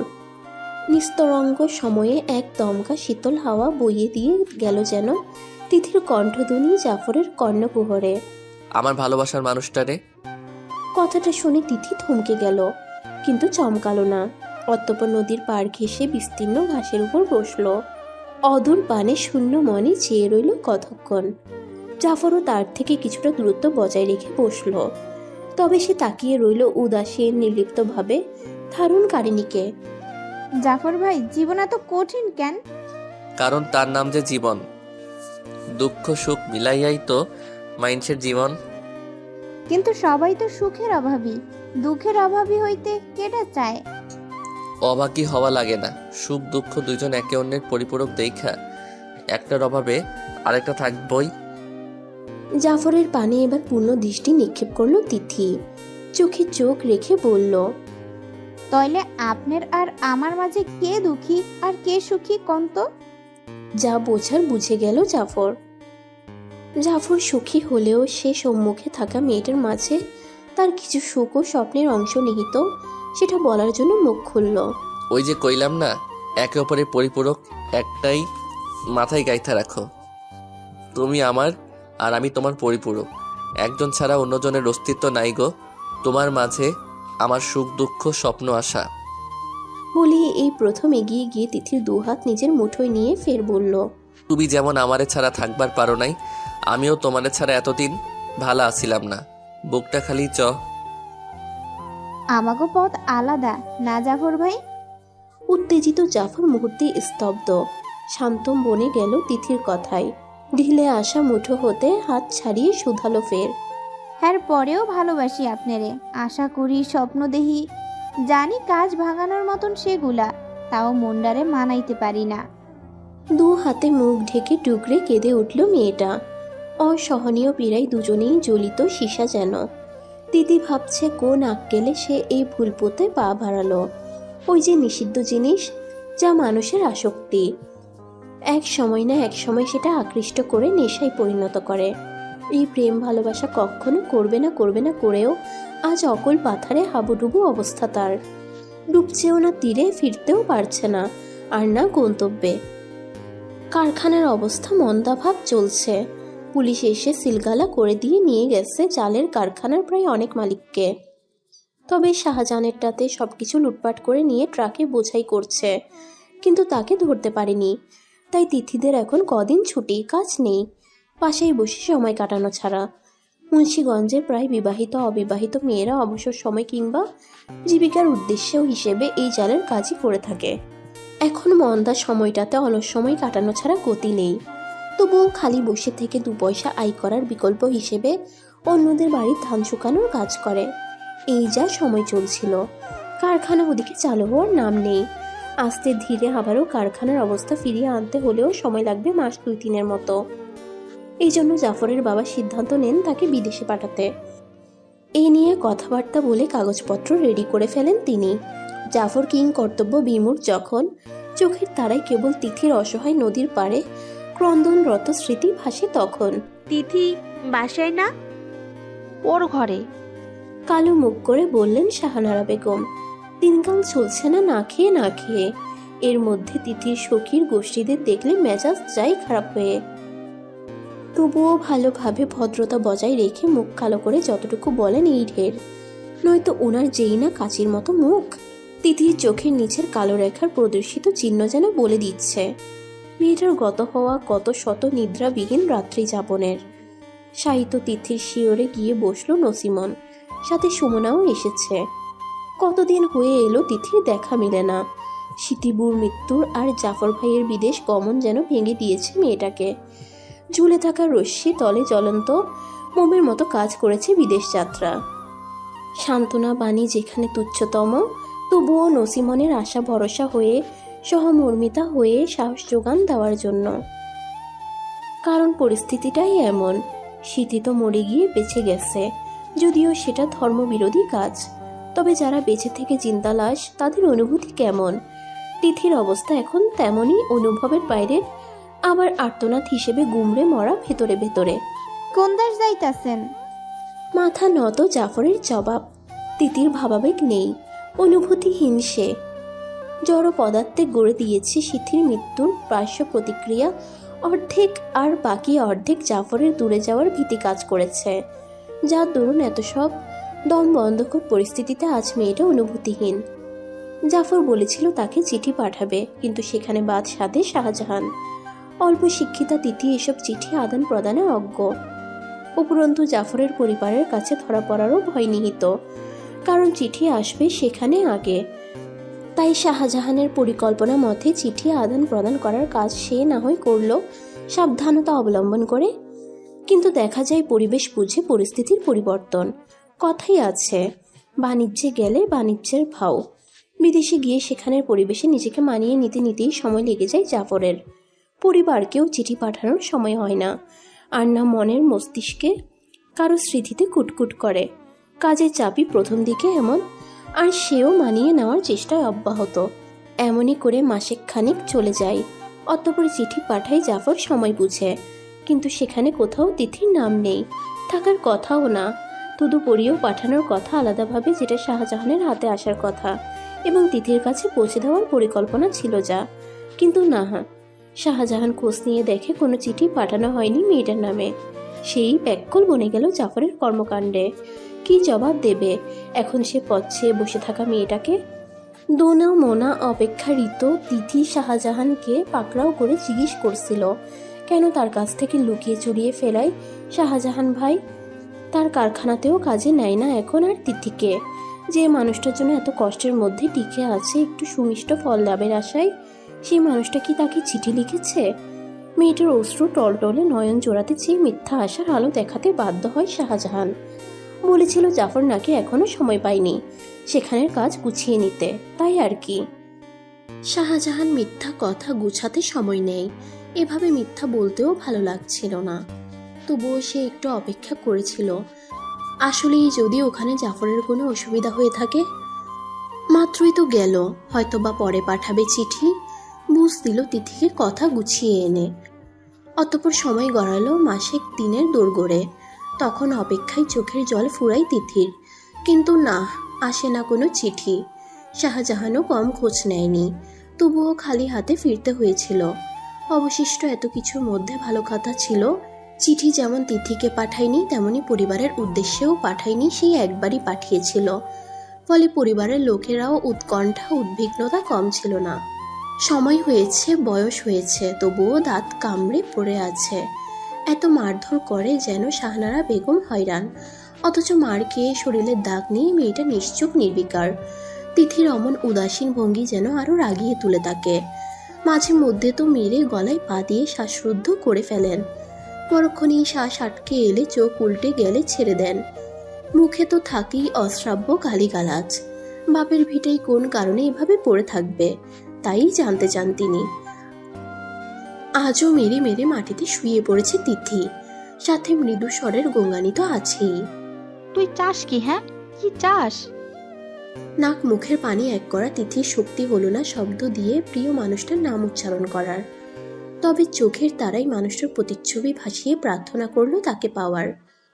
নিস্তরঙ্গ সময়ে এক দমকা শীতল হাওয়া বইয়ে দিয়ে গেল যেন তিথির কণ্ঠধ্বনি জাফরের কর্ণকুহরে। আমার ভালোবাসার মানুষটারে। কথাটা শুনে তিথি থমকে গেল, কিন্তু চমকালো না। অতঃপর নদীর পাড় ঘেঁষে বিস্তীর্ণ ঘাসের উপর বসল। অদূর পানে শূন্য মনে চেয়ে রইল কতক্ষণ। জাফরও তার থেকে কিছুটা দূরত্ব বজায় রেখে বসল। তবে সে তাকিয়ে রইল উদাসীন নির্লিপ্তভাবে ধারণকারিণীকে। জাফর ভাই, জীবন এত কঠিন কেন? কারণ তার নাম যে জীবন। দুঃখ সুখ মিলাইয়াই তো মানুষের জীবন। কিন্তু সবাই তো সুখের অভাবী, দুঃখের অভাবী হইতে কেটা চায়? অবাকি হওয়া লাগে না। সুখ দুঃখ দুইজন একে অন্যের পরিপূরক দেখা একটার অভাবে আরেকটা থাকবই। জাফরের পানে এবার পূর্ণ দৃষ্টি নিক্ষেপ করলো তিথি। চোখে চোখ রেখে বলল, তাইলে আপনার আর আমার মাঝে কে দুঃখী আর কে সুখী কোন তো? যা বোঝার বুঝে গেল জাফর। জাফর সুখী হলেও সে সম্মুখে থাকা মেয়েটার মাঝে তার কিছু সুখ ও স্বপ্নের অংশ নিহিত, সেটা বলার জন্য মুখ খুলল। ওই যে কইলাম না, একে অপরের পরিপূরক। একটাই মাথায় গাইথা রাখো, তুমি আমার আর আমি তোমার পরিপূরক। একজন ছাড়া অন্যজনের অস্তিত্ব নাই গো তোমার মাঝে। আমার সুখ দুঃখ স্বপ্ন আশা। বলি এই প্রথম এগিয়ে গিয়ে তিথির দুহাত নিজের মুঠোয় নিয়ে ফের বলল, তুমি যেমন আমারে ছাড়া থাকবার পারো নাই, আমিও তোমারে ছাড়া এতদিন ভালো আছিলাম না। বুকটা খালি আমাগো পথ আলাদা না জাফর ভাই? উত্তেজিত জাফর মুহূর্তে স্তব্ধ। শান্তম বনে গেল তিথির কথায়। ঢিলে আসা মুঠো হতে হাত ছাড়িয়ে শুধালো ফের, হ্যার পরেও ভালোবাসি আপনারে, আশা করি, স্বপ্ন দেখি, জানি কাজ ভাঙানোর মতন সেগুলা, তাও মন্ডারে মানাইতে পারি না। দু হাতে মুখ ঢেকে টুকরে কেঁদে উঠল মেয়েটা। অসহনীয় পীড়ায় দুজনেই জ্বলিত সীসা যেন। দিদি ভাবছে কোন আক্কেলে সে এই ভুল পথে পা বাড়ালো। ওই যে নিষিদ্ধ জিনিস, যা মানুষের আসক্তি, এক সময় না এক সময় সেটা আকৃষ্ট করে নেশায় পরিণত করে। এই প্রেম ভালোবাসা কখনো করবে না করেও আজ অকল পাথারে হাবুডুবু অবস্থা তার। ডুবছেও না তীরে, ফিরতেও পারছে না, আর না গন্তব্যে। কারখানার অবস্থা মন্দাভাব চলছে। পুলিশ এসে সিলগালা করে দিয়ে নিয়ে গেছে চালের কারখানার প্রায় অনেক মালিককে। তবে শাহজাহানেরটাতে সবকিছু লুটপাট করে নিয়ে ট্রাকে বোঝাই করছে, কিন্তু তাকে ধরতে পারেনি। তাই তিথিদের এখন কদিন ছুটি, কাজ নেই, পাশেই বসে সময় কাটানো ছাড়া। মুন্সিগঞ্জের প্রায় বিবাহিত অবিবাহিত মেয়েরা অবসর সময় কিংবা জীবিকার উদ্দেশ্যেও হিসেবে এই জালের কাজই করে থাকে। এখন মন্দা সময়টাতে অলস সময় কাটানো ছাড়া গতি নেই। তবুও খালি বসে থেকে 2 পয়সা আয় করার বিকল্প হিসেবে অন্যদের বাড়ির ধান শুকানোর কাজ করে। এই যা সময় চলছিল। কারখানা ওদিকে চালু হওয়ার নাম নেই। আস্তে ধীরে আবারও কারখানার অবস্থা ফিরিয়ে আনতে হলেও সময় লাগবে মাস 2-3 মতো। এই জন্য জাফরের বাবা সিদ্ধান্ত নেন তাকে বিদেশে পাঠাতে। এই নিয়ে কথাবার্তা বলে কাগজপত্র রেডি করে ফেলেন তিনি। জাফর কিং কর্তব্য বিমূঢ় যখন চোখের তারায় কেবল তিথির অসহায় নদীর পাড়ে ক্রন্দনরত স্মৃতি ভাসে তখন। তিথি বাসায় না? ওর ঘরে। কালো মুখ করে বললেন শাহানারা বেগম। দিনকাল চলছে না না খেয়ে না খেয়ে। এর মধ্যে তিথির সখীর গোষ্ঠীদের দেখলে মেজাজ যায় খারাপ হয়ে। তবুও ভালোভাবে ভদ্রতা বজায় রেখে মুখ কালো করে যতটুকু বলেন এই ঢের। নয়তো ওনার যেই না কাচির মতো মুখ। তিথির চোখের নিচের কালো রেখার প্রদর্শিত চিহ্ন যেন বলে দিচ্ছে মেয়েটার গত হওয়া কত শত নিদ্রাবিহীন রাত্রি যাপনের। সাহিত্য তিথির শিওরে গিয়ে বসলো নসিমন, সাথে সুমনাও এসেছে। কতদিন হয়ে এলো তিথির দেখা মিলে না। সিতিবুর মৃত্যুর আর জাফর ভাইয়ের বিদেশ গমন যেন ভেঙে দিয়েছে মেয়েটাকে। ঝুলে থাকা রশ্মি তলে জ্বলন্ত মোমের মতো কাজ করেছে বিদেশ যাত্রা। সান্ত্বনা বাণী যেখানে তুচ্ছতম, তবুও নসিমনের আশা ভরসা হয়ে সহমর্মিতা হয়ে সাহস যোগান দেওয়ার জন্য। কারণ পরিস্থিতিটাই এমন। স্মৃতি তো মরে গিয়ে বেঁচে গেছে, যদিও সেটা ধর্মবিরোধী কাজ। তবে যারা বেঁচে থেকে জিন্দা লাশ, তাদের অনুভূতি কেমন? তিথির অবস্থা এখন তেমনই, অনুভবের বাইরে, আবার আর্তনাদ হিসেবে গুমড়ে মরা ভেতরে ভেতরে। কোন দেশ যাইতাছেন? মাথা নত জাফরের জবাব। তিতির ভাবাবেগ নেই, অনুভূতিহীন সে। জড় পদার্থে গড়ে দিয়েছে সিথির মৃত্যুর পার্শ্ব প্রতিক্রিয়া অর্ধেক, আর বাকি অর্ধেক জাফরের দূরে যাওয়ার ভীতি কাজ করেছে। যার দরুন এত সব দম বন্ধকর পরিস্থিতিতে আজ মেয়েটা অনুভূতিহীন। জাফর বলেছিল তাকে চিঠি পাঠাবে, কিন্তু সেখানে বাদ সাধে শাহজাহান। অল্প শিক্ষিতা তিথি এসব চিঠি আদান প্রদানে অজ্ঞ। উপরন্তু জাফরের পরিবারের কাছে ধরা পড়ারও ভয় নিহিত, কারণ চিঠি আসবে সেখানে আগে। তাই শাহজাহানের পরিকল্পনা মতে চিঠি আদান প্রদান করার কাজ সে না হয় করল সাবধানতা অবলম্বন করে। কিন্তু দেখা যায় পরিবেশ বুঝে পরিস্থিতির পরিবর্তন। কথাই আছে, বাণিজ্যে গেলে বাণিজ্যের ভাও। বিদেশে গিয়ে সেখানের পরিবেশে নিজেকে মানিয়ে নিতে নিতেই সময় লেগে যায় জাফরের। পরিবারকেও চিঠি পাঠানোর সময় হয় না, আর না মনের মস্তিষ্কে কারো স্মৃতিতে কুটকুট করে। কাজের চাপই প্রথম দিকে এমন, আর সেও মানিয়ে নেওয়ার চেষ্টায় অব্যাহত। এমনই করে মাসেক খানিক চলে যায়। অতঃপর চিঠি পাঠায় জাফর সময় বুঝে, কিন্তু সেখানে কোথাও তিথির নাম নেই, থাকার কথাও না। তদুপরিও পাঠানোর কথা আলাদাভাবে, যেটা শাহজাহানের হাতে আসার কথা এবং তিথির কাছে পৌঁছে দেওয়ার পরিকল্পনা ছিল যা। কিন্তু না, শাহজাহান খোঁজ নিয়ে দেখে কোনো চিঠি পাঠানো হয়নি মেয়েটার নামে। সেই ব্যাকুল বনে গেল জাফরের কর্মকাণ্ডে। কি জবাব দেবে এখন সে পথে বসে থাকা মেয়েটাকে? দোনা মোনা অপেক্ষারিত তিথি শাহজাহানকে পাকড়াও করে জিজ্ঞেস করছিল কেন তার কাছ থেকে লুকিয়ে চড়িয়ে ফেলায় শাহজাহান ভাই। তার কারখানাতেও কাজে নেয় না এখন আর তিথিকে। যে মানুষটার জন্য এত কষ্টের মধ্যে টিকে আছে একটু সুমিষ্ট ফল লাভের আশায়, সেই মানুষটা কি তাকে চিঠি লিখেছে? মেয়েটার অশ্রু টলটলে নয়ন জোড়াতে চেয়ে মিথ্যা আশার আলো দেখাতে বাধ্য হয় শাহজাহান। বলেছিল জাফর নাকি এখনো সময় পায়নি সেখানের কাজ গুছিয়ে নিতে, তাই আর কি। শাহজাহান মিথ্যা কথা গুছাতে সময় নেই, এভাবে মিথ্যা বলতেও ভালো লাগছিল না। তবুও সে একটু অপেক্ষা করেছিল। আসলেই যদি ওখানে জাফরের কোনো অসুবিধা হয়ে থাকে। মাত্রই তো গেল, হয়তো বা পরে পাঠাবে চিঠি। বুঝ দিল তিথিকে কথা গুছিয়ে এনে। অতঃপর সময় গড়ালো মাসেক দিনের দোরগোড়ে। তখন অপেক্ষায় চোখের জল ফুরায় তিথির, কিন্তু না, আসে না কোনো চিঠি। শাহজাহানও কম খোঁজ নেয়নি, তবুও খালি হাতে ফিরতে হয়েছিল। অবশিষ্ট এত কিছুর মধ্যে ভালো কথা ছিল, চিঠি যেমন তিথিকে পাঠায়নি তেমনি পরিবারের উদ্দেশ্যেও পাঠায়নি, সেই একবারই পাঠিয়েছিল। ফলে পরিবারের লোকেরাও উৎকণ্ঠা উদ্বিগ্নতা কম ছিল না। সময় হয়েছে, বয়স হয়েছে, তবুও দাঁত কামড়ে পড়ে আছে। এত মারধর করে যেন শাহনারা বেগম হয়রান, অথচ মার খেয়ে শরীরের দাগ নিয়ে মেয়েটা নিশ্চুপ নির্বিকার। তিথির অমন উদাসীন ভঙ্গি যেন আরো রাগিয়ে তুলে তাকে। মাঝে মধ্যে তো মেরে গলায় পা দিয়ে শ্বাসরুদ্ধ করে ফেলেন। পরক্ষণেই শ্বাস আটকে এলে চোখ উল্টে গেলে ছেড়ে দেন। মুখে তো থাকেই অশ্রাব্য গালিগালাজ। বাপের ভিটাই কোন কারণে এভাবে পড়ে থাকবে তাই জানতে চান তিনি। আজও মেরে মেরে মাটিতে শুয়ে পড়েছে তিথি, সাথে মৃদু স্বরের গঙ্গানি তো আছেই। তুই চাস কি? হ্যাঁ, কি চাস? নাক মুখের পানি এক করা তিথির শক্তি হলো না শব্দ দিয়ে প্রিয় মানুষটার নাম উচ্চারণ করার। তবে চোখের তারাই মানুষটার প্রতিচ্ছবি ভাসিয়ে প্রার্থনা করলো তাকে পাওয়ার।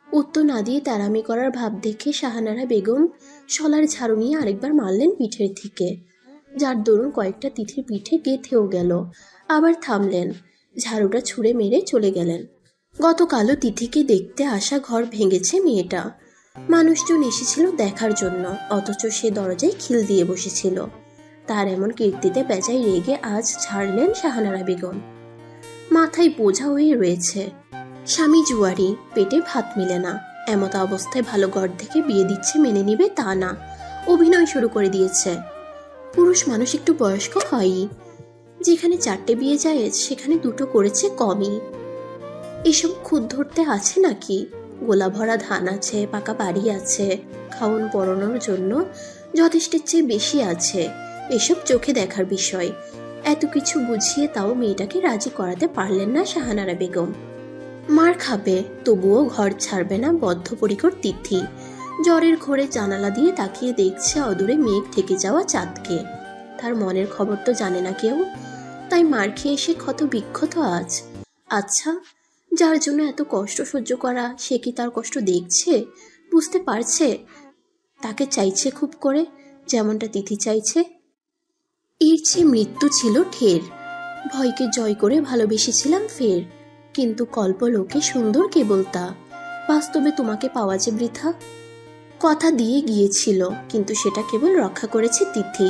উত্তর না দিয়ে তাড়ামি করার ভাব দেখে শাহানারা বেগম শলার ঝাড়ু নিয়ে আরেকবার মারলেন পিঠের থেকে, যার দরুন কয়েকটা তিথির পিঠে গেঁথেও গেল। আবার থামলেন, ঝাড়ুটা ছুঁড়ে মেরে চলে গেলেন। গতকালও তিথিকে দেখতে আসা ঘর ভেঙেছে মেয়েটা। মানুষজন এসেছিল দেখার জন্য, অথচ সে দরজায় খিল দিয়ে বসেছিল। তার এমন কীর্তিতে বেজায় রেগে আজ ছাড়লেন শাহানারা বেগম। মাথায় বোঝা হয়ে রয়েছে, স্বামী জুয়ারি, পেটে ভাত মিলে না, এমত অবস্থায় ভালো ঘর থেকে বিয়ে দিচ্ছে মেনে নিবে তা না, অভিনয় শুরু করে দিয়েছে। পুরুষ মানুষ একটু বয়স্ক হয়ই, যেখানে 4টে বিয়ে যায় সেখানে 2টো করেছে কমই। এসব খুদ ধরতে আছে নাকি? গোলা ভরা ধান আছে, পাকা বাড়ি আছে, খাওন পরানোর জন্য যথেষ্টের চেয়ে বেশি আছে। এসব চোখে দেখার বিষয়। এত কিছু বুঝিয়ে তাও মেয়েটাকে রাজি করাতে পারলেন না শাহানারা বেগম। মার খাবে, তবুও ঘর ছাড়বে না বদ্ধপরিকর তিথি। জ্বরের ঘোরে জানালা দিয়ে তাকিয়ে দেখছে অদূরে মেঘ ঠেকে যাওয়া চাঁদকে। তার মনের খবর তো জানে না কেউ, তাই মার খেয়ে সে ক্ষত বিক্ষত আজ। আচ্ছা, যার জন্য এত কষ্ট সহ্য করা, সে কি তার কষ্ট দেখছে, বুঝতে পারছে? তাকে চাইছে খুব করে, যেমনটা তিথি চাইছে। এর চেয়ে মৃত্যু ছিল ঠের। ভয়কে জয় করে ভালোবেসেছিলাম ফের, কিন্তু কল্পলোকে সুন্দর কেবল তা, বাস্তবে তোমাকে পাওয়া যে বৃথা। কথা দিয়ে গিয়েছিল, কিন্তু সেটা কেবল রক্ষা করেছে তিথি।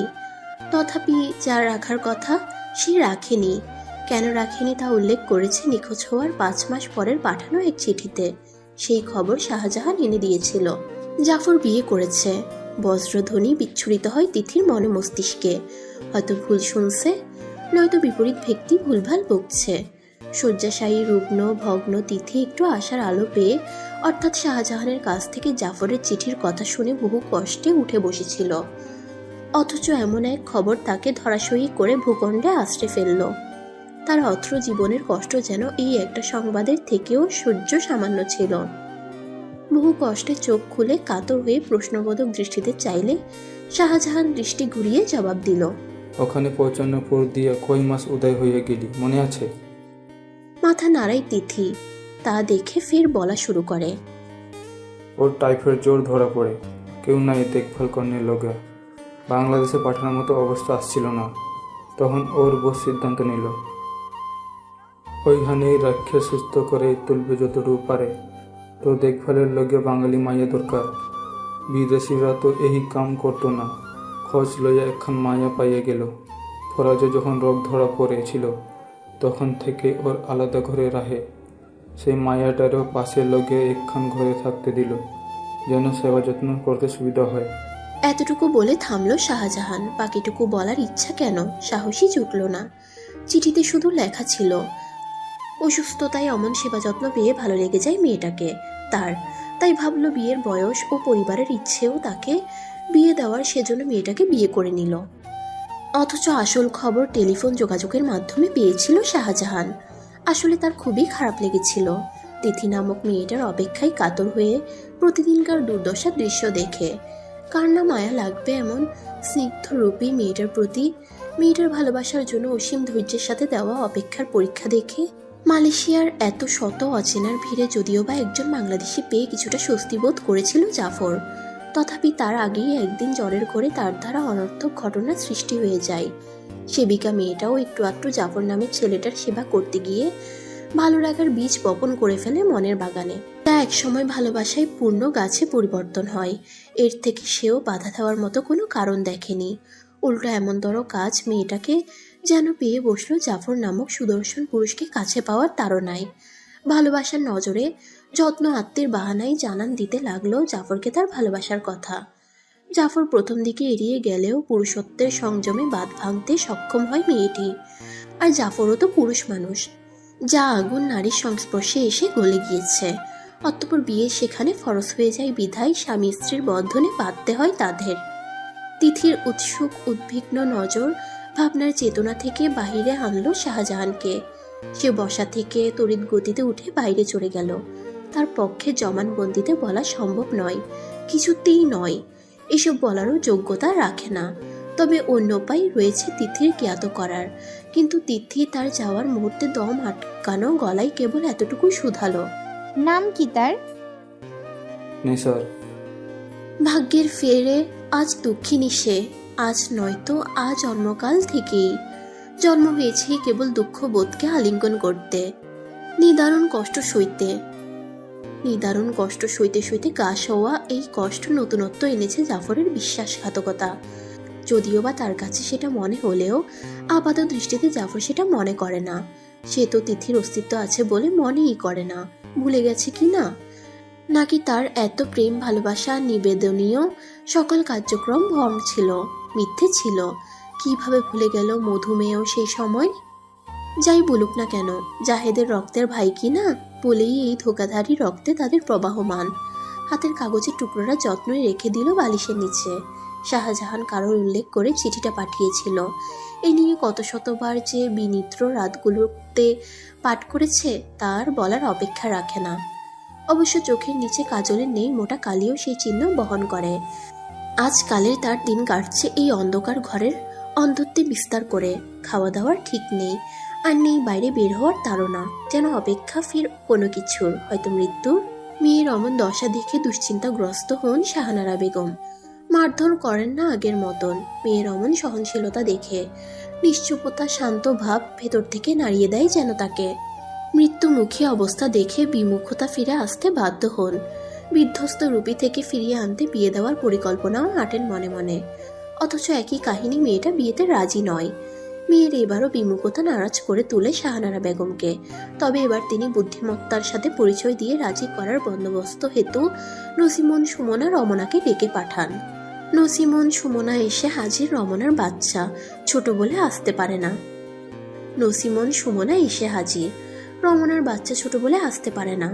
তথাপি যার রাখার কথা সে রাখেনি। কেন রাখেনি তা উল্লেখ করেছে নিখোঁজ হওয়ার 5 মাস পরের পাঠানো এক চিঠিতে। সেই খবর শাহজাহান এনে দিয়েছিল। জাফর বিয়ে করেছে। বজ্রধ্বনি বিচ্ছুরিত হয় তিথির মনে মস্তিষ্কে। হয়তো ভুল শুনছে, নয়তো বিপরীত ব্যক্তি ভুলভাল বকছে। শয্যাশায়ী রুগ্ন ভগ্ন তিথি একটু আশার আলো পেয়ে, অর্থাৎ শাহজাহানের কাছ থেকে জাফরের চিঠির কথা শুনে বহু কষ্টে উঠে বসেছিল। অথচ এমন এক খবর তাকে ধরাশয়ী করে ভূখণ্ডে আশ্রে ফেলল। তার অথ্র জীবনের কষ্ট যেন এই একটা সংবাদের থেকেও সহ্য সামান্য ছিল। বহু কষ্টে চোখ খুলে কাতর হয়ে প্রশ্নবোধক দৃষ্টিতে চাইলে শাহজাহান দৃষ্টি ঘুরিয়ে জবাব দিল, ওখানে পৌঁছানোর পর দিয়ে কই মাস উদয় হয়ে গেলি, মনে আছে? মাথা নাড়াই তিথি। তা দেখে ফের বলা শুরু করে, ওর টাইফয়েড জ্বর ধরা পড়ে, কেউ নাই দেখভাল করার লোকে। বাংলাদেশে পাঠানোর মতো অবস্থা আসছিল না। তখন ওর বস সিদ্ধান্ত নিল, ওইখানেই রাখে সুস্থ করে তুলবে যতটুকু পারে। তো দেখভালের লগে বাঙালি মাইয়া দরকার। বিদেশিরা তো এই কাম করতো না। খোঁজ লইয়া একখান মায়া পাইয়া গেল। ফরাজে যখন রোগ ধরা পড়েছিল, তখন থেকে ওর আলাদা ঘরে রাখে। সেই মায়াটারও পাশে লগে একখান ঘরে থাকতে দিল, যেন সেবা যত্ন করতে সুবিধা হয়। এতটুকু বলে থামলো শাহজাহান। বাকিটুকু বলার ইচ্ছা কেন, সাহসই জুটল না। চিঠিতে শুধু লেখা ছিল, অসুস্থতায় অমন সেবা যত্ন পেয়ে ভালো লেগে যায় মেয়েটাকে তার। তাই ভাবলো বিয়ের বয়স ও পরিবারের ইচ্ছেও তাকে বিয়ে দেওয়ার, সেজন্য মেয়েটাকে বিয়ে করে নিল। অথচ আসল খবর টেলিফোন যোগাযোগের মাধ্যমে পেয়েছিল শাহজাহান। আসলে তার খুবই খারাপ লেগেছিল তিথি নামক মেয়েটার অপেক্ষায় কাতর হয়ে প্রতিদিনকার দুর্দশার দৃশ্য দেখে। কার না মায়া লাগবে এমন স্নিগ্ধরূপী মেয়েটার প্রতি? মেয়েটার ভালোবাসার জন্য অসীম ধৈর্যের সাথে দেওয়া অপেক্ষার পরীক্ষা দেখে। মালয়েশিয়ার এত শত অচেনার ভিড়ে যদিও বা একজন বাংলাদেশি পেয়ে কিছুটা স্বস্তি বোধ করেছিল জাফর, তথাপি তার আগেই একদিন জ্বরের ঘরে তার দ্বারা অনর্থক ঘটনা সৃষ্টি হয়ে যায়। সেবিকা মেয়েটাও একটু আধটু জাফর নামের ছেলেটার সেবা করতে গিয়ে ভালো লাগার বীজ বপন করে ফেলে মনের বাগানে। তা একসময় ভালোবাসায় পূর্ণ গাছে পরিবর্তন হয়। এর থেকে সেও বাধা দেওয়ার মতো কোনো কারণ দেখেনি। উল্টো এমনতর কাজ মেয়েটাকে যেন পেয়ে বসলো জাফর নামক সুদর্শন পুরুষকে কাছে পাওয়ার তাড়নায়। ভালোবাসার নজরে যত্ন আত্মীর বাহানায় জানান দিতে লাগলো জাফরকে তার ভালোবাসার কথা। জাফর প্রথম দিকে এড়িয়ে গেলেও পুরুষত্বের সংযমে বাঁধ ভাঙতে সক্ষম হয় মেয়েটি। আর জাফরও তো পুরুষ মানুষ, যা আগুন নারীর সংস্পর্শে এসে গলে গিয়েছে। অতঃপর বিয়ে সেখানে ফরজ হয়ে যায় বিধায় স্বামী স্ত্রীর বন্ধনে বাঁধতে হয় তাদের। তিথির উৎসুক উদ্বিগ্ন নজর ভাবনার চেতনা থেকে বাহিরে আনলো শাহজাহানকে। সে বসা থেকে তড়িৎ গতিতে উঠে বাইরে চলে গেল। তার পক্ষে জমানবন্দিতে বলা সম্ভব নয়, কিছুতেই নয়। এসব বলারও যোগ্যতা রাখে না। তবে অন্য উপায় রয়েছে তিথির জ্ঞাত করার। কিন্তু তিথি তার যাওয়ার মুহূর্তে দম আটকানো গলায় কেবল এতটুকু শুধালো, নাম কি তার? নেশার। ভাগ্যের ফেরে আজ দুঃখিনী সে, আজ নয়তো আজ জন্মকাল থেকেই। জন্ম হয়েছে কেবল দুঃখ বোধকে আলিঙ্গন করতে, নিদারুণ কষ্ট সইতে। নিদারুণ কষ্ট সইতে সইতে গা সওয়া এই কষ্ট নতুনত্ব এনেছে জাফরের বিশ্বাসঘাতকতা। যদিও বা তার কাছে সেটা মনে হলেও আপাত দৃষ্টিতে জাফর সেটা মনে করে না। সে তো তিথির অস্তিত্ব আছে বলে মনেই করে না। ভুলে গেছে কি না, নাকি তার এত প্রেম ভালোবাসা নিবেদনীয় সকল কার্যক্রম ভ্রম ছিল, মিথ্যে ছিল? কিভাবে ভুলে গেল মধুমেহ সেই সময়? যাই বলুক না কেন, জাহেদের রক্তের ভাই কি না বলেই এই ধোকাধারী রক্তে তাদের প্রবাহমান। হাতের কাগজের টুকরোটা যত্নে রেখে দিল বালিশের নিচে। শাহজাহান কারোর উল্লেখ করে চিঠিটা পাঠিয়েছিল। এ নিয়ে কত শতবার যে বিনিদ্র রাতগুলোতে পাঠ করেছে তার বলার অপেক্ষা রাখে না। অবশ্য চোখের নিচে কাজলের নেই মোটা কালিও সেই চিহ্ন বহন করে। আজকালের তার দিন কাটছে এই অন্ধকার ঘরের অন্ধত্বে বিস্তার করে। খাওয়া দাওয়ার ঠিক নেই, আর নেই বাইরে বের হওয়ার তাড়না। যেন অপেক্ষা ফির কোনো কিছুর, হয়তো মৃত্যুর। মেয়ের অমন দশা দেখে দুশ্চিন্তাগ্রস্ত হন শাহানারা বেগম। মারধর করেন না আগের মতন। মেয়ের অমন সহনশীলতা দেখে নিশ্চুপতা শান্ত ভাব ভেতর থেকে নাড়িয়ে দেয় যেন তাকে। মৃত্যুমুখী অবস্থা দেখে বিমুখতা ফিরে আসতে বাধ্য হন। বিধ্বস্ত রূপী থেকে ফিরিয়ে আনতে বিয়ে দেওয়ার পরিকল্পনাও আঁটেন মনে মনে। অথচ একই কাহিনী, মেয়েটা বিয়েতে রাজি নয়। মেয়ের এবারও বিমুখতা নারাজ করে তুলে শাহানারা বেগমকে। তবে এবার তিনি বুদ্ধিমত্তার সাথে পরিচয় দিয়ে রাজি করার বন্দোবস্ত হেতু নসিমন সুমনা রমনাকে ডেকে পাঠান। নসিমন সুমনা এসে হাজির রমনার বাচ্চা, ছোট বলে আসতে পারে না। নসিমন সুমনা এসে হাজির, রমনার বাচ্চা ছোট বলে আসতে পারে না।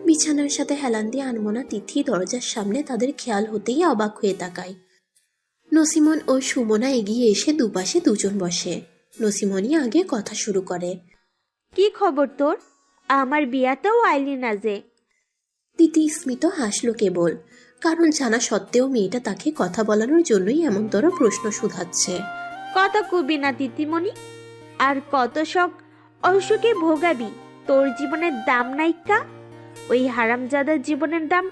বিছানার সাথে হেলান দিয়ে আনমনা তিথি দরজার সামনে তাদের খেয়াল হতেই অবাক হয়ে তাকায়। নসিমন ও সুমনা এগিয়ে এসে দুপাশে দুজন বসে। নসিমনই আগে কথা শুরু করে, কি খবর তোর? আমার বিয়াতেও আইলি না যে? তিথি স্মিত হাসলো কেবল, কারণ জানা সত্ত্বেও মেয়েটা তাকে কথা বলানোর জন্যই এমনতর প্রশ্ন শুধাচ্ছে। কথা কবি না তিতিমণি, আর কত শখ অসুখে ভোগাবি? তোর জীবনের দাম নাইকা? ওই হারামজাদার জীবনের দাম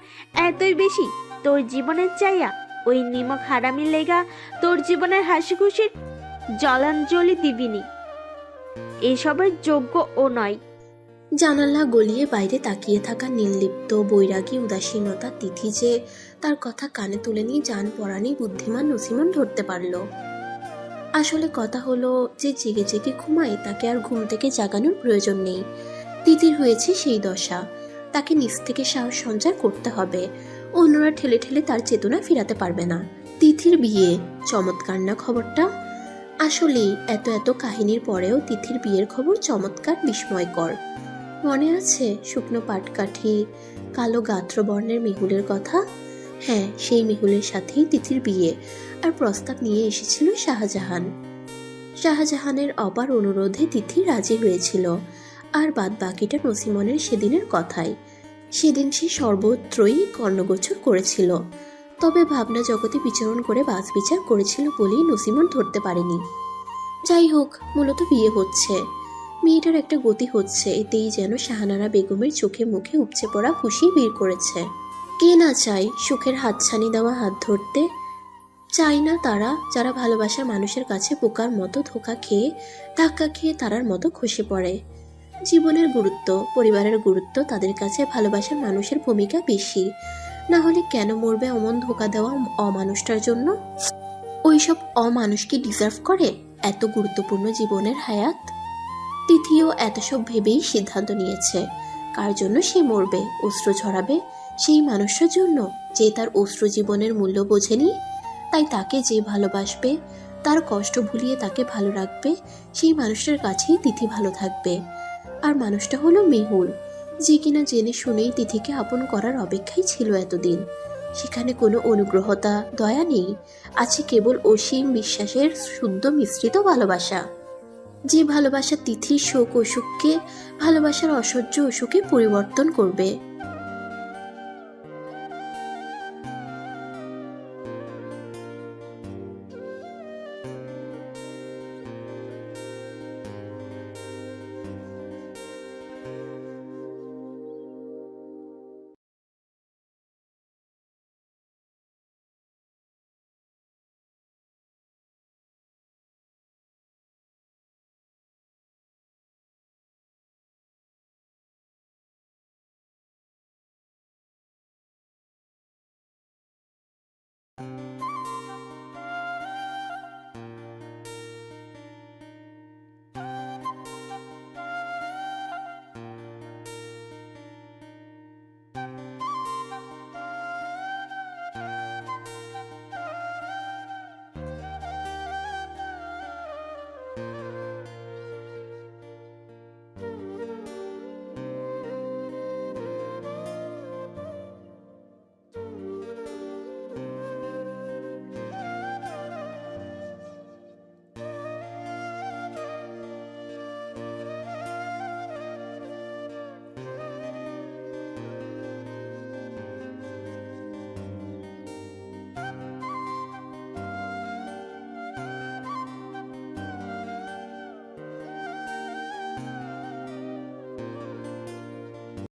এতই বেশি তোর জীবনের চাইয়া? ওই নিমক হারামি লেগা তোর জীবনের হাসি খুশির জলাঞ্জলি দিবিনি? এসবের যোগ্য ও নয়। জানালা গলিয়ে বাইরে তাকিয়ে থাকা নির্লিপ্ত বৈরাগী উদাসীনতা তিথি যে তার কথা কানে তুলে নিয়ে জান পড়ানি বুদ্ধিমান নসিমন ধরতে পারল। আসলে কথা হলো যে জেগে জেগে ঘুমায় তাকে আর ঘুম থেকে জাগানোর প্রয়োজন নেই। তিথির হয়েছে সেই দশা, তাকে নিজ থেকে সাহস সঞ্চার করতে হবে। অন্যরা ঠেলে ঠেলে তার চেতনা ফিরাতে পারবে না। তিথির বিয়ে, চমৎকার না খবরটা? আসলেই এত এত কাহিনীর পরেও তিথির বিয়ের খবর চমৎকার, বিস্ময়কর। মনে আছে শুকনো পাটকাঠি, কালো গাত্রবর্ণের মেহুলের কথা? হ্যাঁ, সেই মেহুলের সাথেই তিথির বিয়ে, আর প্রস্তাব নিয়ে এসেছিল শাহজাহান। শাহজাহানের অপার অনুরোধে তিথি রাজি হয়েছিল, আর বাদ বাকিটা নসিমনের সেদিনের কথাই। সেদিন সে সর্বত্রই কর্ণগোচর করেছিল, তবে ভাবনা জগতে বিচরণ করে বাস বিচার করেছিল বলেই নসিমন ধরতে পারেনি। যাই হোক, মূলত বিয়ে হচ্ছে, মেয়েটার একটা গতি হচ্ছে, এতেই যেন শাহানারা বেগমের চোখে মুখে উপচে পড়া খুশি বের করেছে। কে না চায় সুখের হাতছানি দেওয়া হাত ধরতে? চায় না তারা, যারা ভালোবাসার মানুষের কাছে বোকার মতো ধোকা খেয়ে ধাক্কা খেয়ে তারার মতো খসে পড়ে। জীবনের গুরুত্ব, পরিবারের গুরুত্ব তাদের কাছে ভালোবাসার মানুষের ভূমিকা বেশি। না হলে কেন মরবে অমন ধোকা দেওয়া অমানুষটার জন্য? ওইসব অমানুষকে ডিজার্ভ করে এত গুরুত্বপূর্ণ জীবনের হায়াত? তিথিও এত সব ভেবেই সিদ্ধান্ত নিয়েছে কার জন্য সে মরবে, অশ্রু ঝরাবে সেই মানুষটার জন্য যে তার অশ্রু জীবনের মূল্য বোঝেনি। তাই তাকে যে ভালোবাসবে, তার কষ্ট ভুলিয়ে তাকে ভালো রাখবে, সেই মানুষটার কাছেই তিথি ভালো থাকবে। আর মানুষটা হলো মেহুল, যে কিনা জেনে শুনেই তিথিকে আপন করার অপেক্ষাই ছিল এতদিন। সেখানে কোনো অনুগ্রহতা, দয়া নেই, আছে কেবল অসীম বিশ্বাসের শুদ্ধ মিশ্রিত ভালোবাসা। যে ভালোবাসা তিথির শোক অসুখকে ভালোবাসার অসহ্য অসুখে পরিবর্তন করবে।